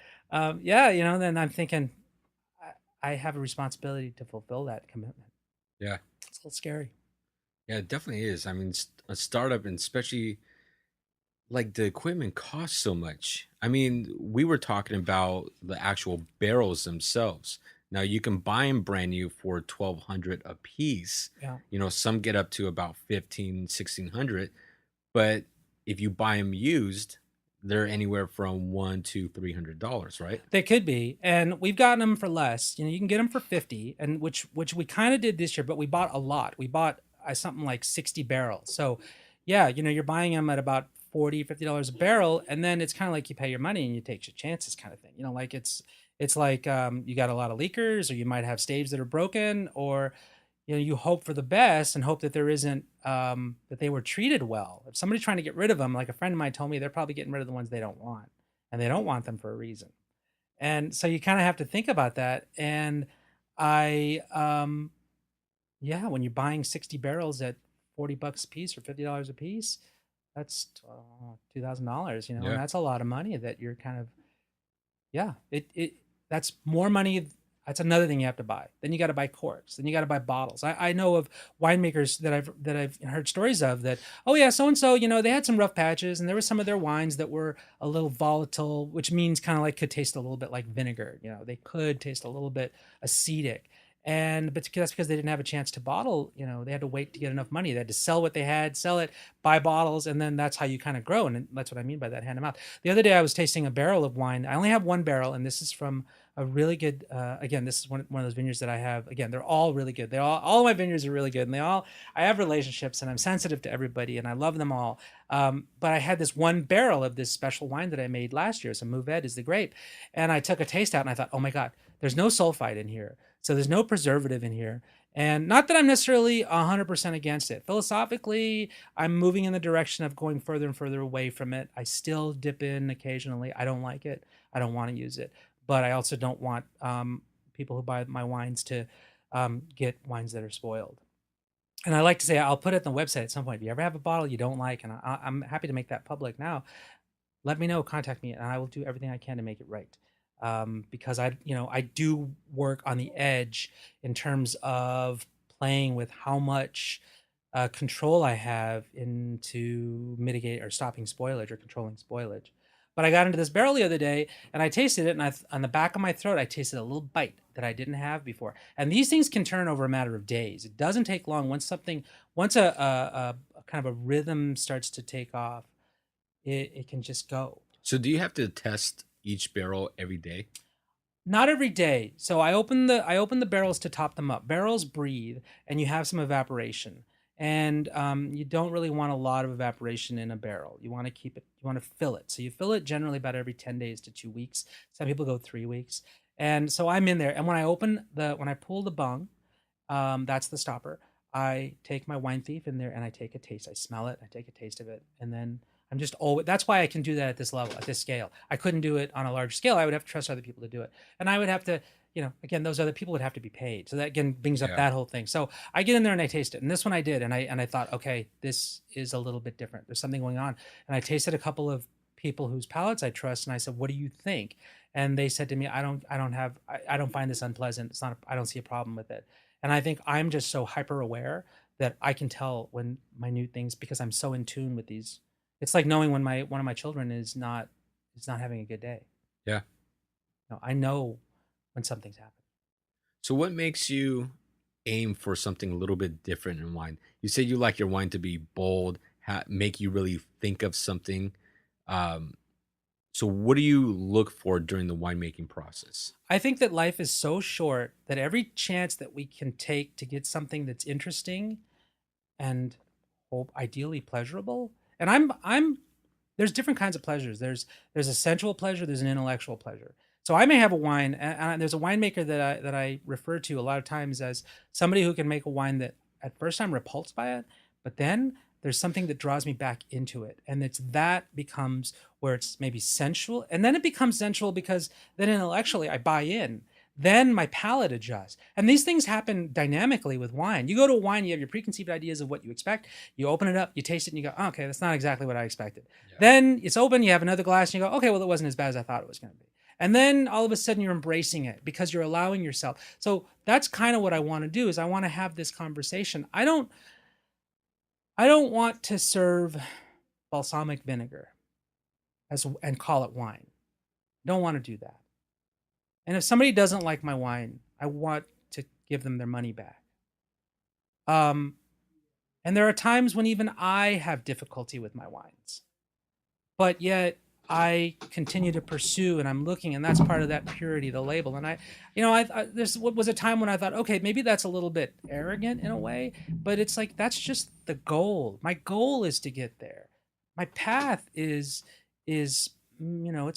yeah, then I'm thinking I have a responsibility to fulfill that commitment. Yeah. It's a little scary. Yeah, it definitely is. I mean, a startup, and especially like the equipment costs so much. I mean, we were talking about the actual barrels themselves. Now you can buy them brand new for 1,200 a piece. Yeah. Some get up to about 15, 1,600. But if you buy them used, they're anywhere from $100 to $300, right? They could be, and we've gotten them for less. You can get them for 50, and which we kind of did this year, but we bought a lot. We bought something like 60 barrels. So, yeah, you're buying them at about $40-$50 a barrel, and then it's kind of like you pay your money and you take your chances, kind of thing. Like it's like you got a lot of leakers, or you might have staves that are broken, or you hope for the best and hope that there isn't that they were treated well. If somebody's trying to get rid of them, like a friend of mine told me, they're probably getting rid of the ones they don't want, and they don't want them for a reason. And so you kind of have to think about that. And I yeah, when you're buying 60 barrels at $40 a piece or $50 a piece, that's $2,000, and Yeah. that's a lot of money that you're kind of, yeah, that's more money. That's another thing you have to buy. Then you got to buy corks. Then you got to buy bottles. I know of winemakers that I've heard stories of that. Oh yeah, so and so, they had some rough patches, and there were some of their wines that were a little volatile, which means kind of like could taste a little bit like vinegar. They could taste a little bit acetic. But that's because they didn't have a chance to bottle. They had to wait to get enough money. They had to sell what they had, sell it, buy bottles, and then that's how you kind of grow. And that's what I mean by that, hand to mouth. The other day I was tasting a barrel of wine. I only have one barrel, and this is from a really good. Again, this is one of those vineyards that I have. Again, they're all really good. All of my vineyards are really good, and I have relationships, and I'm sensitive to everybody, and I love them all. But I had this one barrel of this special wine that I made last year. So Mourvèdre is the grape. And I took a taste out and I thought, oh my God, there's no sulfite in here. So there's no preservative in here. And not that I'm necessarily 100% against it. Philosophically, I'm moving in the direction of going further and further away from it. I still dip in occasionally. I don't like it. I don't want to use it. But I also don't want people who buy my wines to get wines that are spoiled. And I like to say, I'll put it on the website at some point. If you ever have a bottle you don't like, and I'm happy to make that public now, let me know, contact me, and I will do everything I can to make it right. Because I do work on the edge in terms of playing with how much control I have into mitigate or stopping spoilage or controlling spoilage. But I got into this barrel the other day and I tasted it, and on the back of my throat, I tasted a little bite that I didn't have before. And these things can turn over a matter of days. It doesn't take long. Once a kind of a rhythm starts to take off, it can just go. So do you have to test each barrel every day? Not every day. So I open the barrels to top them up. Barrels breathe, and you have some evaporation. And you don't really want a lot of evaporation in a barrel. You want to keep it. You want to fill it. So you fill it generally about every 10 days to 2 weeks. Some people go 3 weeks. And so I'm in there. And when I pull the bung, that's the stopper. I take my wine thief in there and I take a taste. I smell it. I take a taste of it, and then I'm just always. That's why I can do that at this level, at this scale. I couldn't do it on a large scale. I would have to trust other people to do it, and I would have to, again, those other people would have to be paid. So that again brings up that whole thing. So I get in there and I taste it, and this one I did, and I thought, okay, this is a little bit different. There's something going on, and I tasted a couple of people whose palates I trust, and I said, what do you think? And they said to me, I don't find this unpleasant. It's not. I don't see a problem with it. And I think I'm just so hyper aware that I can tell when minute things, because I'm so in tune with these. It's like knowing when one of my children is not having a good day. Yeah. I know when something's happening. So what makes you aim for something a little bit different in wine? You say you like your wine to be bold, make you really think of something. So what do you look for during the winemaking process? I think that life is so short that every chance that we can take to get something that's interesting and hope ideally pleasurable. And there's different kinds of pleasures. There's a sensual pleasure, there's an intellectual pleasure. So I may have a wine, and there's a winemaker that I refer to a lot of times as somebody who can make a wine that at first I'm repulsed by it, but then there's something that draws me back into it. And that becomes where it's maybe sensual. And then it becomes sensual because then intellectually I buy in. Then my palate adjusts. And these things happen dynamically with wine. You go to a wine, you have your preconceived ideas of what you expect. You open it up, you taste it, and you go, oh, okay, that's not exactly what I expected. Yeah. Then it's open, you have another glass, and you go, okay, well, it wasn't as bad as I thought it was going to be. And then all of a sudden you're embracing it because you're allowing yourself. So that's kind of what I want to do, is I want to have this conversation. I don't want to serve balsamic vinegar and call it wine. I don't want to do that. And if somebody doesn't like my wine, I want to give them their money back. And there are times when even I have difficulty with my wines, but yet I continue to pursue, and I'm looking, and that's part of that purity, the label. And there's was a time when I thought, okay, maybe that's a little bit arrogant in a way, but it's like, that's just the goal. My goal is to get there. My path is it's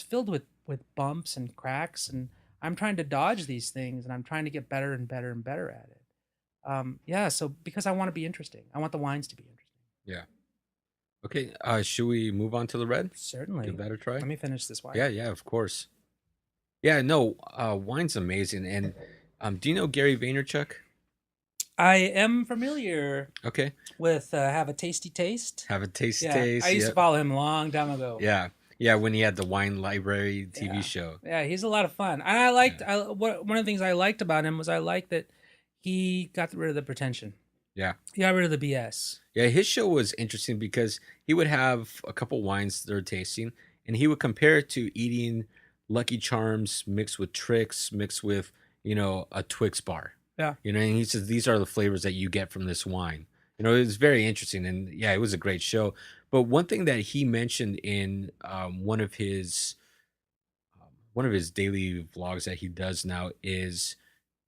filled with bumps and cracks, and I'm trying to dodge these things, and I'm trying to get better and better and better at it. So because I want to be interesting, I want the wines to be interesting. Yeah. Okay, should we move on to the red? Certainly. Give that a try. Let me finish this wine. Yeah, of course. Yeah, no, wine's amazing. And do you know Gary Vaynerchuk? I am familiar. Okay. With Have a Tasty Taste. Have a Tasty Taste. I used to follow him a long time ago. Yeah, when he had the Wine Library TV show. Yeah, he's a lot of fun. And I liked, one of the things I liked about him was I liked that he got rid of the pretension. Yeah. He got rid of the BS. Yeah, his show was interesting because he would have a couple wines they're tasting, and he would compare it to eating Lucky Charms mixed with Trix, mixed with, a Twix bar. Yeah. And he says, these are the flavors that you get from this wine. It was very interesting, and yeah, it was a great show. But one thing that he mentioned in one of his daily vlogs that he does now is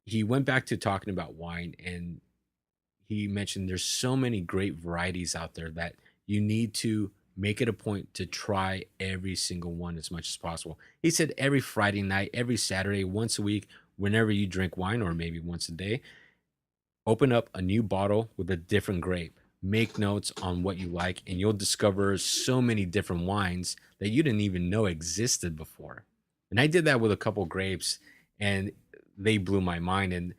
he went back to talking about wine, and he mentioned there's so many great varieties out there that you need to make it a point to try every single one as much as possible. He said every Friday night, every Saturday, once a week, whenever you drink wine, or maybe once a day, open up a new bottle with a different grape. Make notes on what you like, and you'll discover so many different wines that you didn't even know existed before. And I did that with a couple grapes, and they blew my mind. And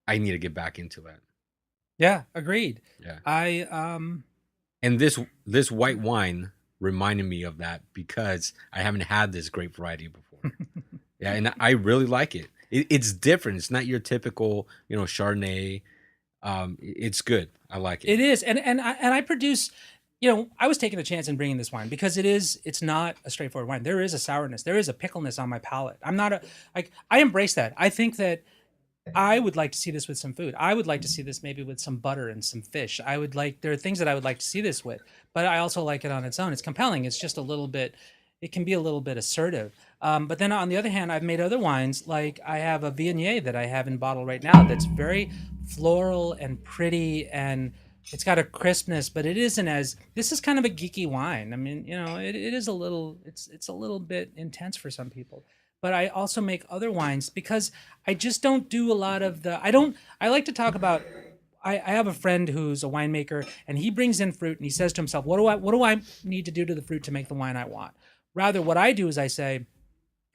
I need to get back into that. Yeah, agreed. Yeah. I And this white wine reminded me of that because I haven't had this grape variety before. Yeah, and I really like it. It's different. It's not your typical, Chardonnay. It's good. I like it. It is, and I produce. I was taking a chance in bringing this wine because it's not a straightforward wine. There is a sourness, there is a pickleness on my palate. I'm not a like I embrace that. I think that I would like to see this with some food. I would like to see this maybe with some butter and some fish. There are things that I would like to see this with, but I also like it on its own. It's compelling. It's just a little bit, it can be a little bit assertive. But then on the other hand, I've made other wines. Like I have a Viognier that I have in bottle right now that's very floral and pretty, and it's got a crispness, but it isn't as, this is kind of a geeky wine. I mean, it is a little, it's a little bit intense for some people. But I also make other wines because I just don't do a lot of I like to talk about, I have a friend who's a winemaker, and he brings in fruit and he says to himself, what do I need to do to the fruit to make the wine I want? Rather, what I do is I say,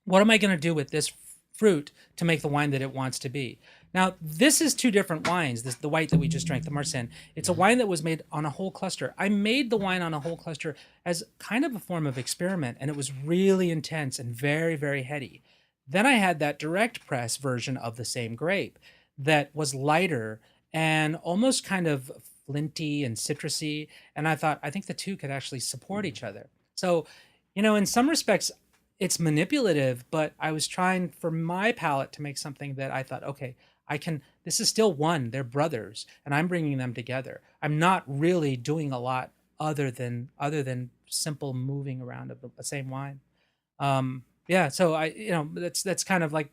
what am I going to do with this fruit to make the wine that it wants to be? Now, this is two different wines. The white that we just drank, the Marsanne. It's a wine that was made on a whole cluster. I made the wine on a whole cluster as kind of a form of experiment, and it was really intense and very, very heady. Then I had that direct press version of the same grape that was lighter and almost kind of flinty and citrusy. And I thought, I think the two could actually support each other. So, in some respects, it's manipulative, but I was trying for my palate to make something that I thought, okay, this is still one, they're brothers, and I'm bringing them together. I'm not really doing a lot other than simple moving around of the same wine. Yeah, so that's kind of like,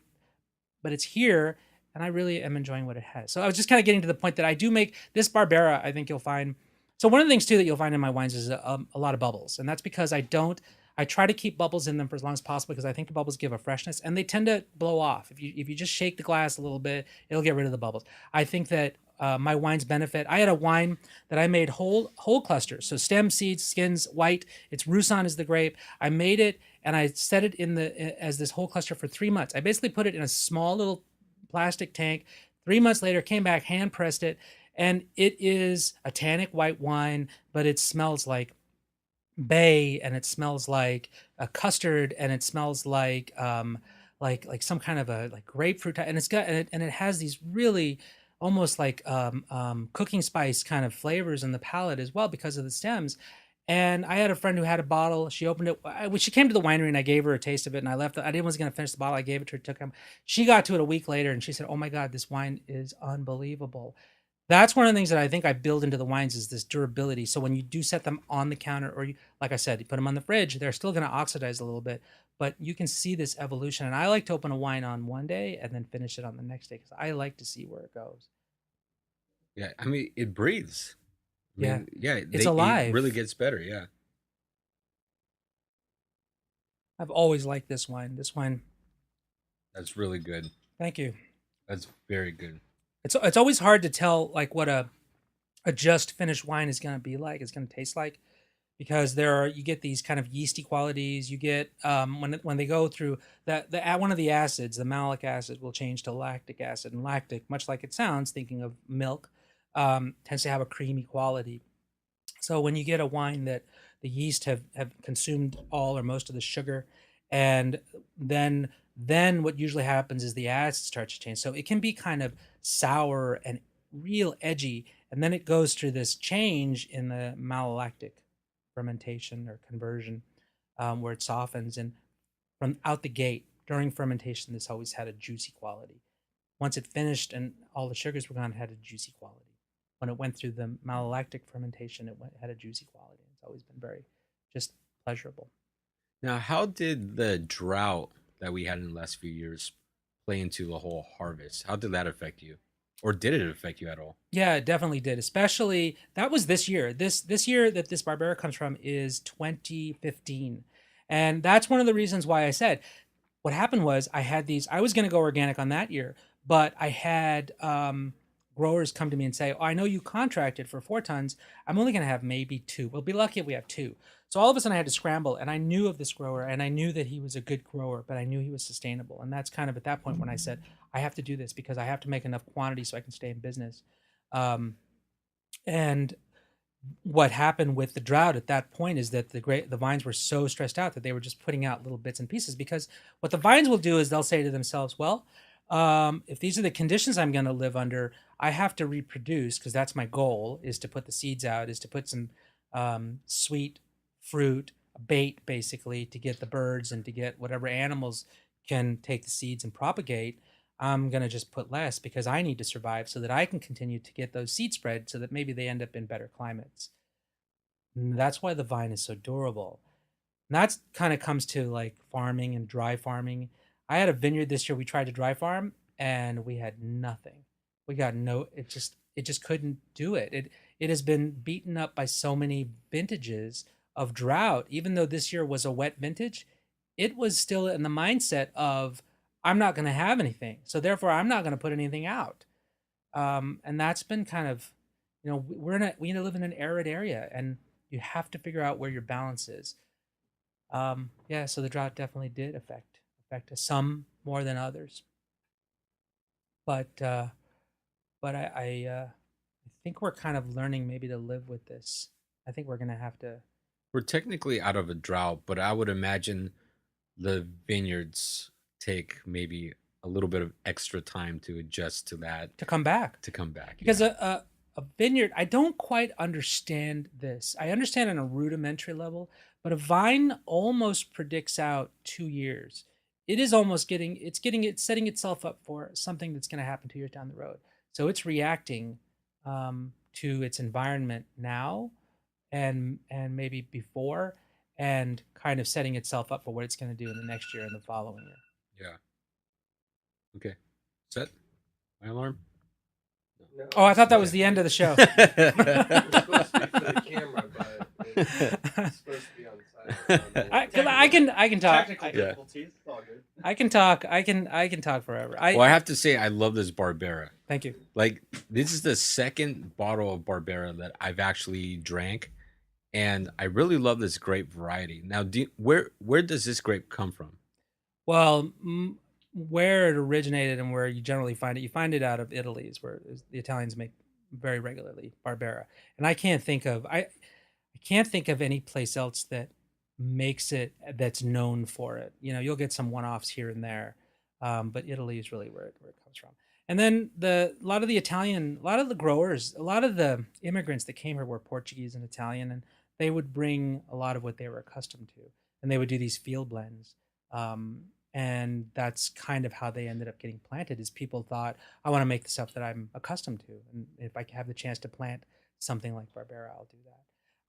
but it's here, and I really am enjoying what it has. So I was just kind of getting to the point that I do make this Barbera. I think you'll find. So one of the things too that you'll find in my wines is a lot of bubbles, and that's because I try to keep bubbles in them for as long as possible because I think the bubbles give a freshness, and they tend to blow off. If you just shake the glass a little bit, it'll get rid of the bubbles. I think that my wines benefit. I had a wine that I made whole clusters, so stem, seeds, skins, white. It's Roussanne is the grape. I made it and I set it as this whole cluster for 3 months. I basically put it in a small little plastic tank. 3 months later, came back, hand pressed it, and it is a tannic white wine, but it smells like bay, and it smells like a custard, and it smells like some kind of a like grapefruit, and it has these really almost like cooking spice kind of flavors in the palate as well because of the stems. And I had a friend who had a bottle. She opened it. When she came to the winery, and I gave her a taste of it, and I left. I didn't was going to finish the bottle. I gave it to her. Took him. She got to it a week later, and she said, "Oh my God, this wine is unbelievable." That's one of the things that I think I build into the wines is this durability. So when you do set them on the counter, or like I said, you put them on the fridge, they're still going to oxidize a little bit, but you can see this evolution. And I like to open a wine on one day and then finish it on the next day because I like to see where it goes. Yeah, I mean, it breathes. I Yeah, mean, yeah, it's it really alive. gets better. Yeah, I've always liked this wine. This wine, that's really good. thank you. That's very good. It's always hard to tell like what a just finished wine is going to be like. It's going to taste like because you get these kind of yeasty qualities. You get when they go through one of the acids, the malic acid will change to lactic acid, and lactic, much like it sounds, thinking of milk, tends to have a creamy quality. So when you get a wine that the yeast have consumed all or most of the sugar, and then what usually happens is the acid starts to change. So it can be kind of sour and real edgy, and then it goes through this change in the malolactic fermentation or conversion, where it softens. And from out the gate during fermentation, this always had a juicy quality. Once it finished and all the sugars were gone, it had a juicy quality. When it went through the malolactic fermentation, it had a juicy quality. It's always been very just pleasurable. Now, how did the drought that we had in the last few years play into the whole harvest? How did that affect you? Or did it affect you at all? Yeah, it definitely did. Especially that was this year. This year that this Barbera comes from is 2015. And that's one of the reasons why I said what happened was I had these, I was going to go organic on that year, but I had growers come to me and say, oh, I know you contracted for 4 tons. I'm only going to have maybe 2. We'll be lucky if we have 2. So all of a sudden I had to scramble, and I knew of this grower, and I knew that he was a good grower, but I knew he was sustainable. And that's kind of at that point when I said, I have to do this because I have to make enough quantity so I can stay in business. Um, and what happened with the drought at that point is that the vines were so stressed out that they were just putting out little bits and pieces, because what the vines will do is they'll say to themselves, well, if these are the conditions I'm going to live under, I have to reproduce, because that's my goal, is to put the seeds out, is to put some sweet fruit, bait basically, to get the birds and to get whatever animals can take the seeds and propagate. I'm going to just put less because I need to survive so that I can continue to get those seed spread so that maybe they end up in better climates. And that's why the vine is so durable. And that's kind of comes to like farming and dry farming. I had a vineyard this year we tried to dry farm, and we had nothing. We got no, it just couldn't do it. It has been beaten up by so many vintages of drought. Even though this year was a wet vintage, it was still in the mindset of, I'm not going to have anything, so therefore I'm not going to put anything out. And that's been kind of, we live in an arid area, and you have to figure out where your balance is. Yeah, so the drought definitely did affect us, some more than others. But I think we're kind of learning maybe to live with this. I think we're gonna have to We're technically out of a drought, but I would imagine the vineyards take maybe a little bit of extra time to adjust to that, come back. to come back. Because Yeah. a vineyard, I don't quite understand this. I understand on a rudimentary level, but a vine almost predicts out 2 years. It is almost it's setting itself up for something that's going to happen 2 years down the road. So it's reacting to its environment now, and maybe before, and kind of setting itself up for what it's going to do in the next year and the following year. Yeah. Okay. Set my alarm. No, Oh, I thought that was the end of the show. it's supposed to be for the camera, but it's supposed to be on silent. I can talk. Technical Yeah. difficulties. It's all good. I can talk. I can talk forever. Well, I have to say, I love this Barbera. Thank you. Like, this is the second bottle of Barbera that I've actually drank, and I really love this grape variety. Now, where does this grape come from? Well, where it originated and where you generally find it, you find it out of Italy, is where the Italians make very regularly Barbera. And I can't think of any place else that makes it, that's known for it. You'll get some one-offs here and there, but Italy is really where it comes from. And then a lot of the growers, a lot of the immigrants that came here were Portuguese and Italian, and they would bring a lot of what they were accustomed to, and they would do these field blends. And that's kind of how they ended up getting planted, is people thought, I want to make the stuff that I'm accustomed to. And if I have the chance to plant something like Barbera, I'll do that.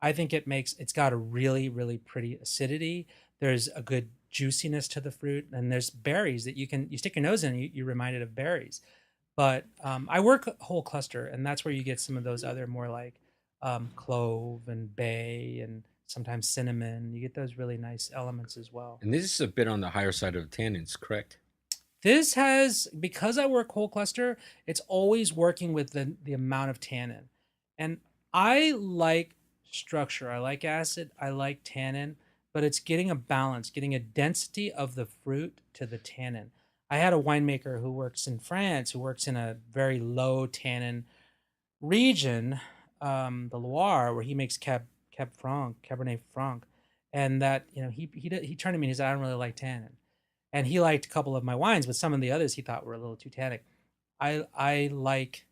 I think it's got a really, really pretty acidity. There's a good juiciness to the fruit, and there's berries that you stick your nose in, and you're reminded of berries. But I work whole cluster, and that's where you get some of those other more like clove and bay and sometimes cinnamon. You get those really nice elements as well. And this is a bit on the higher side of tannins, correct? This has, because I work whole cluster, it's always working with the amount of tannin. And I like structure. I like acid. I like tannin, but it's getting a balance, getting a density of the fruit to the tannin. I had a winemaker who works in France, who works in a very low tannin region, the Loire, where he makes Cabernet Franc, and that he turned to me and he said, I don't really like tannin, and he liked a couple of my wines, but some of the others he thought were a little too tannic. I like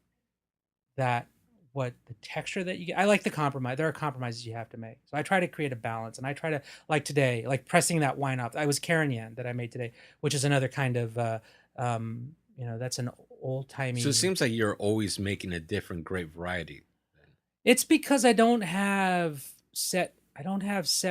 that, what the texture that you get. I like the compromise. There are compromises you have to make, so I try to create a balance, and I try to, like today, like pressing that wine off. I was Carignan that I made today, which is another kind of that's an old timey. So it seems like you're always making a different grape variety. It's because I don't have set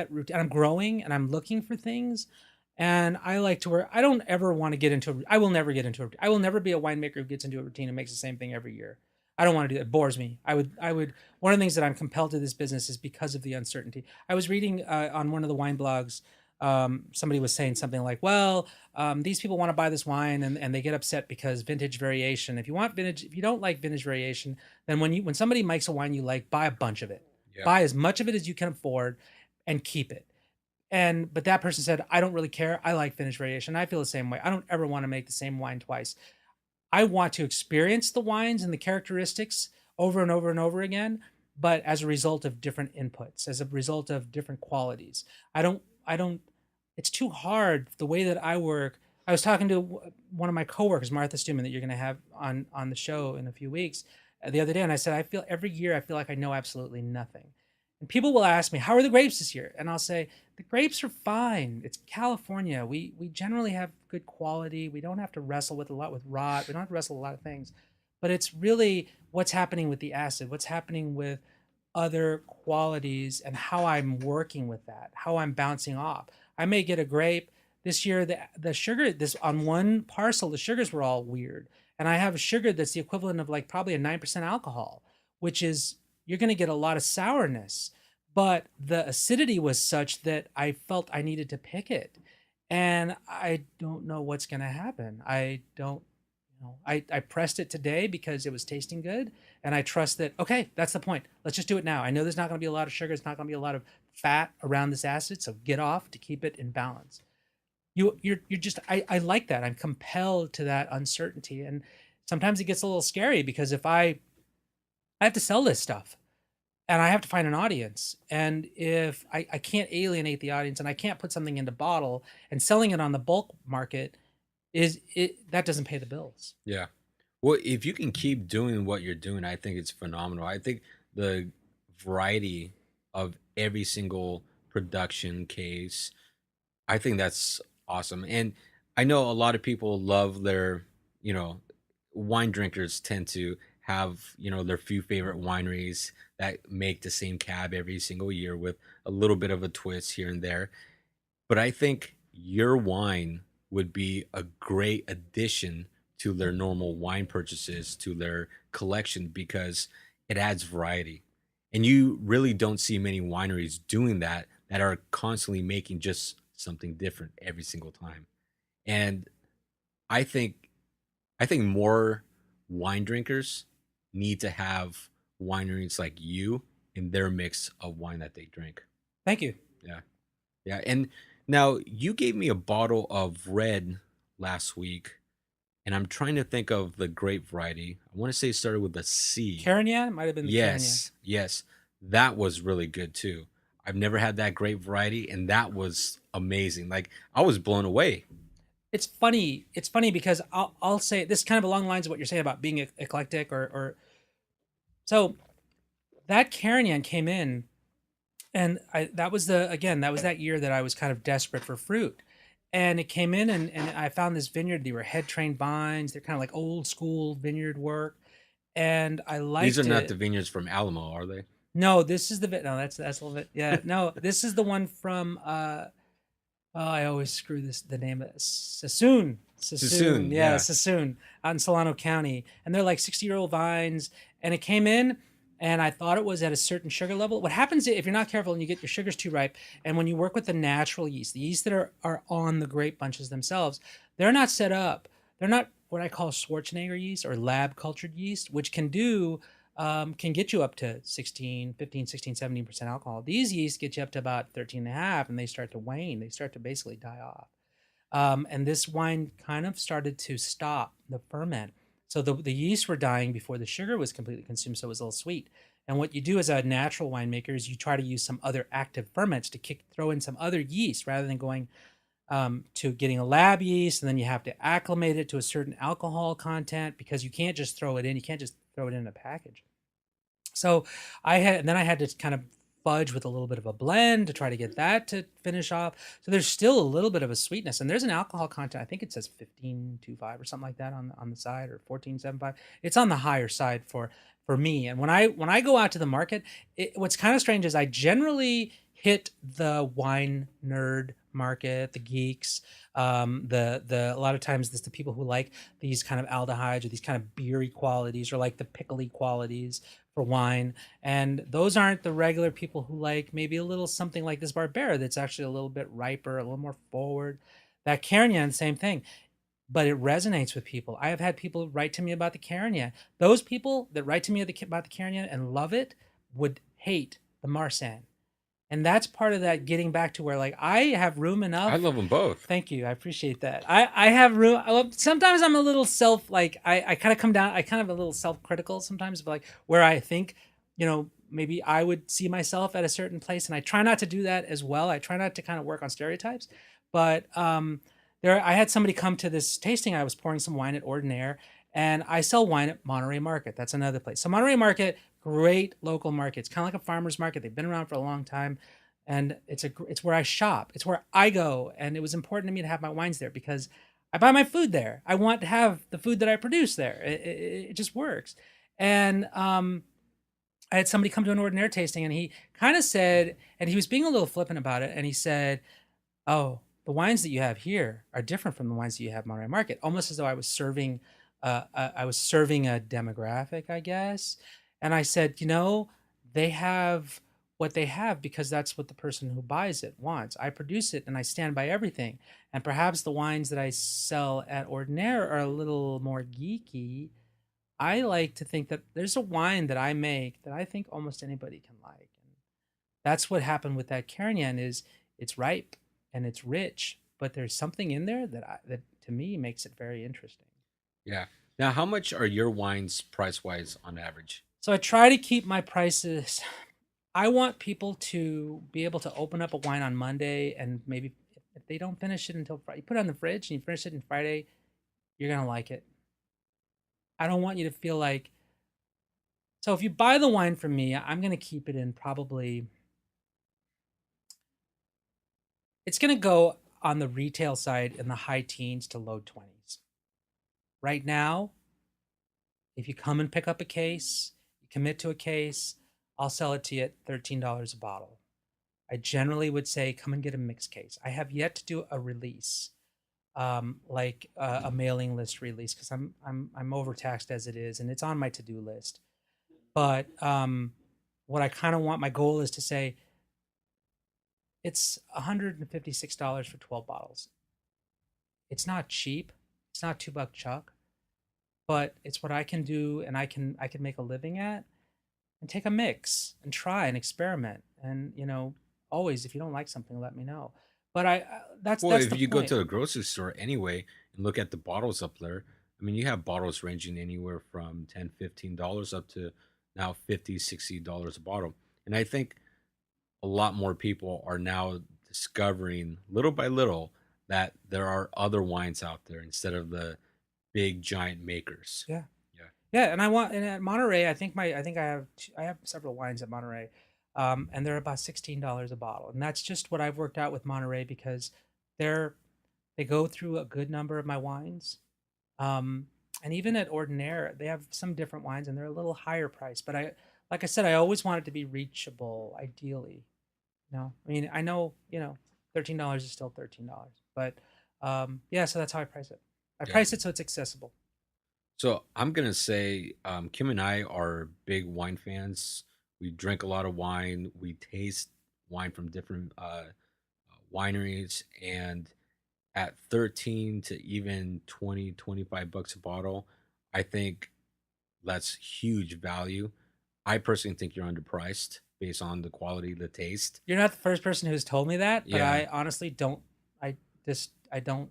routine. I'm growing and I'm looking for things, And I like to work. I don't ever want to get into. I will never get into a. I will never be a winemaker who gets into a routine and makes the same thing every year. I don't want to do that. It bores me. I would. I would. One of the things that I'm compelled to this business is because of the uncertainty. I was reading on one of the wine blogs. Somebody was saying something like, "Well, these people want to buy this wine and they get upset because vintage variation. If you want vintage, if you don't like vintage variation, then when somebody makes a wine you like, buy a bunch of it. Yeah. Buy as much of it as you can afford, and keep it." But that person said, I don't really care. I like vintage variation. I feel the same way. I don't ever want to make the same wine twice. I want to experience the wines and the characteristics over and over and over again, but as a result of different inputs, as a result of different qualities. I don't, it's too hard the way that I work. I was talking to one of my coworkers, Martha Stuman, that you're going to have on the show in a few weeks, the other day. And I said, every year, I feel like I know absolutely nothing. And people will ask me, how are the grapes this year? And I'll say, the grapes are fine. It's California. We generally have good quality. We don't have to wrestle with a lot with rot. We don't have to wrestle with a lot of things. But it's really what's happening with the acid, what's happening with other qualities, and how I'm working with that, how I'm bouncing off. I may get a grape this year. The sugar, this on one parcel, the sugars were all weird. And I have a sugar that's the equivalent of like probably a 9% alcohol, which is, you're going to get a lot of sourness. But the acidity was such that I felt I needed to pick it. And I don't know what's going to happen. I don't, I pressed it today because it was tasting good. And I trust that, okay, that's the point. Let's just do it now. I know there's not going to be a lot of sugar. It's not going to be a lot of fat around this acid. So get off to keep it in balance. You're just, I like that. I'm compelled to that uncertainty. And sometimes it gets a little scary because if I have to sell this stuff and I have to find an audience. And if I can't alienate the audience and I can't put something into bottle, and selling it on the bulk market that doesn't pay the bills. Yeah. Well, if you can keep doing what you're doing, I think it's phenomenal. I think the variety of every single production case, I think that's awesome. And I know a lot of people love their, wine drinkers tend to have, their few favorite wineries that make the same cab every single year with a little bit of a twist here and there. But I think your wine would be a great addition to their normal wine purchases, to their collection, because it adds variety. And you really don't see many wineries doing that are constantly making just something different every single time. And I think more wine drinkers need to have wineries like you in their mix of wine that they drink. Thank you. Yeah. Yeah. And now you gave me a bottle of red last week, and I'm trying to think of the grape variety. I want to say it started with a C. Carignan? It might have been the Yes. Yes. That was really good too. I've never had that grape variety, and that was amazing. Like, I was blown away. It's funny. It's funny because I'll say this kind of along the lines of what you're saying about being eclectic or so that Carignan came in, and that was that year that I was kind of desperate for fruit. And it came in, and I found this vineyard. They were head trained vines. They're kind of like old school vineyard work. And I liked it. These are not the vineyards from Alamo, are they? No, this is no, that's a little bit. Yeah. No, this is the one from I always screw the name of it. Sassoon. Yeah, Sassoon out in Solano County. And they're like 60-year-old vines. And it came in, and I thought it was at a certain sugar level. What happens if you're not careful and you get your sugars too ripe, and when you work with the natural yeast, the yeast that are on the grape bunches themselves, they're not set up. They're not what I call Schwarzenegger yeast or lab cultured yeast, which can get you up to 15, 16, 17% alcohol. These yeasts get you up to about 13.5, and they start to wane. They start to basically die off. And this wine kind of started to stop the ferment. So the yeast were dying before the sugar was completely consumed, so it was a little sweet. And what you do as a natural winemaker is you try to use some other active ferments to throw in some other yeast rather than going to getting a lab yeast, and then you have to acclimate it to a certain alcohol content, because you can't just throw it in. You can't just throw it in a package. So I had to kind of fudge with a little bit of a blend to try to get that to finish off. So there's still a little bit of a sweetness, and there's an alcohol content. I think it says 15.25 or something like that on the side, or 14.75. It's on the higher side for me. And when I go out to the market, what's kind of strange is I generally hit the wine nerd market, the geeks, the a lot of times it's the people who like these kind of aldehydes or these kind of beery qualities or like the pickly qualities for wine. And those aren't the regular people who like maybe a little something like this Barbera that's actually a little bit riper, a little more forward. That Carignan, same thing, but it resonates with people. I have had people write to me about the Carignan. Those people that write to me about the Carignan and love it would hate the Marsanne. And that's part of that getting back to where like I have room enough. I love them both. Thank you. I appreciate that. I have room. Sometimes I'm a little I kind of come down. I kind of a little self-critical sometimes of like where I think, maybe I would see myself at a certain place. And I try not to do that as well. I try not to kind of work on stereotypes, but, I had somebody come to this tasting. I was pouring some wine at Ordinaire, and I sell wine at Monterey Market. That's another place. So Monterey Market, great local market. It's kind of like a farmer's market. They've been around for a long time, and it's where I shop. It's where I go, and it was important to me to have my wines there because I buy my food there. I want to have the food that I produce there. It just works. And I had somebody come to an Ordinaire tasting, and he kind of said, and he was being a little flippant about it, and he said, "Oh, the wines that you have here are different from the wines that you have at Monterey Market," almost as though I was serving a demographic, I guess. And I said, they have what they have because that's what the person who buys it wants. I produce it and I stand by everything. And perhaps the wines that I sell at Ordinaire are a little more geeky. I like to think that there's a wine that I make that I think almost anybody can like. And that's what happened with that Carignan is it's ripe and it's rich, but there's something in there that to me makes it very interesting. Yeah. Now, how much are your wines price-wise on average? So I try to keep my prices. I want people to be able to open up a wine on Monday and maybe if they don't finish it until Friday, you put it on the fridge and you finish it on Friday, you're going to like it. I don't want you to feel like, so if you buy the wine from me, I'm going to keep it in probably, it's going to go on the retail side in the high teens to low 20s. Right now, if you come and pick up a case, you commit to a case, I'll sell it to you at $13 a bottle. I generally would say come and get a mixed case. I have yet to do a release, like a mailing list release, because I'm overtaxed as it is, and it's on my to-do list. But what I kind of want, my goal is to say, it's $156 for 12 bottles. It's not cheap. It's not $2 chuck, but it's what I can do, and I can make a living at, and take a mix and try and experiment. And always, if you don't like something, let me know. But that's if you point. go to a grocery store anyway and look at the bottles up there, I mean, you have bottles ranging anywhere from $10, $15 up to now $50, $60 a bottle. And I think a lot more people are now discovering little by little that there are other wines out there instead of the big giant makers. Yeah. Yeah, and and at Monterey, I think I have several wines at Monterey, and they're about $16 a bottle, and that's just what I've worked out with Monterey because they go through a good number of my wines, and even at Ordinaire, they have some different wines, and they're a little higher priced. But like I said, I always want it to be reachable, ideally. I mean, I know $13 is still $13, but yeah, so that's how I price it. I price it so it's accessible. So I'm gonna say, Kim and I are big wine fans. We drink a lot of wine. We taste wine from different wineries, and at 13 to even 20, $25 a bottle, I think that's huge value. I personally think you're underpriced based on the quality of the taste. You're not the first person who's told me that, but Yeah. I honestly don't. I don't.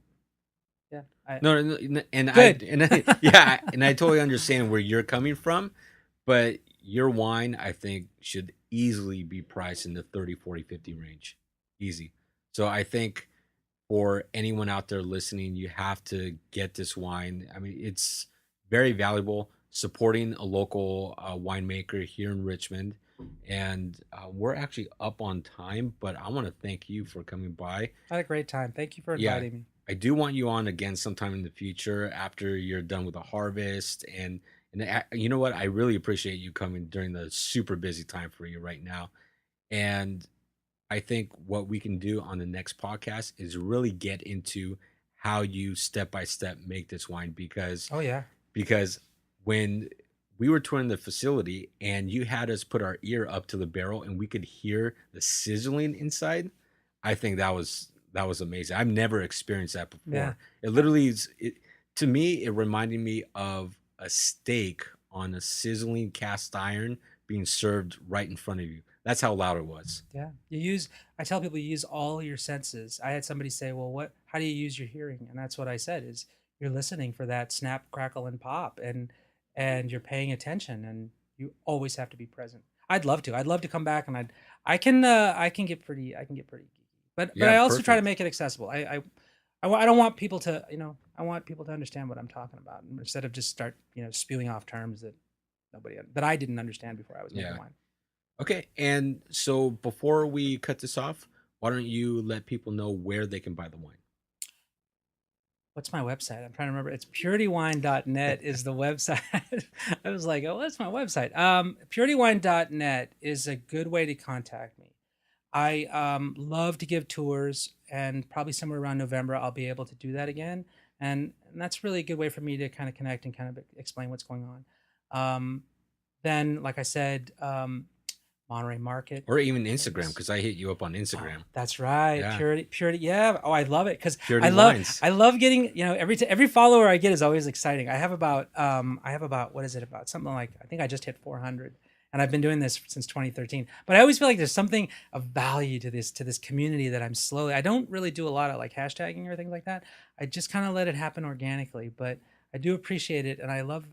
Yeah. No, and I totally understand where you're coming from, but your wine, I think, should easily be priced in the 30, 40, 50 range. Easy. So I think for anyone out there listening, you have to get this wine. I mean, it's very valuable supporting a local winemaker here in Richmond. And we're actually up on time, but I want to thank you for coming by. I had a great time. Thank you for inviting me. I do want you on again sometime in the future after you're done with the harvest. And you know what? I really appreciate you coming during the super busy time for you right now. And I think what we can do on the next podcast is really get into how you step by step make this wine, Oh yeah. because when we were touring the facility and you had us put our ear up to the barrel and we could hear the sizzling inside, I think that was amazing. I've never experienced that before. Yeah. It literally is to me, it reminded me of a steak on a sizzling cast iron being served right in front of you. That's how loud it was. Yeah. I tell people you use all your senses. I had somebody say, well, how do you use your hearing? And that's what I said is you're listening for that snap, crackle, and pop, and you're paying attention, and you always have to be present. I'd love to come back, and I can get pretty geeky, but I also try to make it accessible. I don't want people to, I want people to understand what I'm talking about instead of just start, spewing off terms that I didn't understand before I was making wine. Okay. And so before we cut this off, why don't you let people know where they can buy the wine? What's my website? I'm trying to remember. It's puritywine.net is the website. I was like, oh, that's my website. Puritywine.net is a good way to contact me. I love to give tours, and probably somewhere around November, I'll be able to do that again. And that's really a good way for me to kind of connect and kind of explain what's going on. Then, like I said, Monterey Market, or even Instagram, because I hit you up on Instagram. That's right. Yeah. Purity. Yeah. Oh, I love it because Wines. I love getting, every follower I get is always exciting. I have about what is it about? Something like, I think I just hit 400, and I've been doing this since 2013. But I always feel like there's something of value to this community that I don't really do a lot of like hashtagging or things like that. I just kind of let it happen organically, but I do appreciate it, and I love,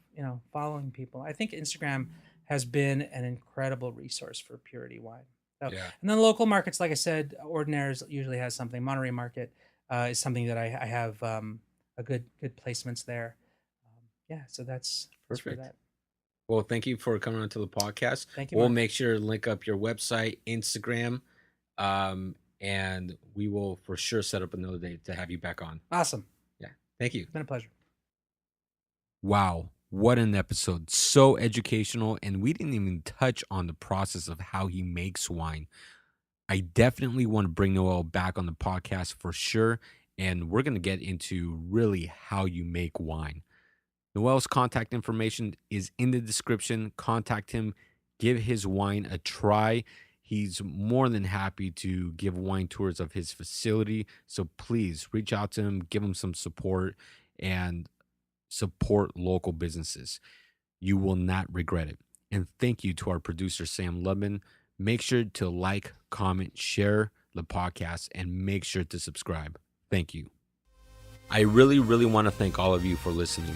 following people. I think Instagram has been an incredible resource for Purity Wine. So, Yeah. And then local markets, like I said, Ordinaires usually has something. Monterey Market is something that I have a good placements there. So that's Perfect. for that. Well, thank you for coming onto the podcast. Thank you, We'll Mark. make sure to link up your website, Instagram, and we will for sure set up another day to have you back on. Awesome. Yeah. Thank you. It's been a pleasure. Wow. What an episode. So educational, and we didn't even touch on the process of how he makes wine. I definitely want to bring Noel back on the podcast for sure, and we're going to get into really how you make wine. Noel's contact information is in the description. Contact him. Give his wine a try. He's more than happy to give wine tours of his facility, so please reach out to him, give him some support, and support local businesses. You will not regret it. And thank you to our producer, Sam Lubman. Make sure to like, comment, share the podcast, and make sure to subscribe. Thank you. I really, really want to thank all of you for listening.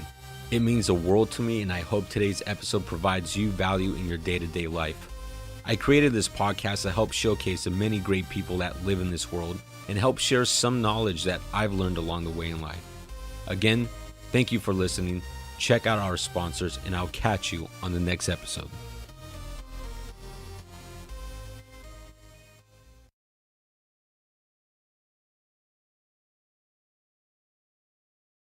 It means the world to me, and I hope today's episode provides you value in your day-to-day life. I created this podcast to help showcase the many great people that live in this world and help share some knowledge that I've learned along the way in life. Again, thank you for listening. Check out our sponsors, and I'll catch you on the next episode.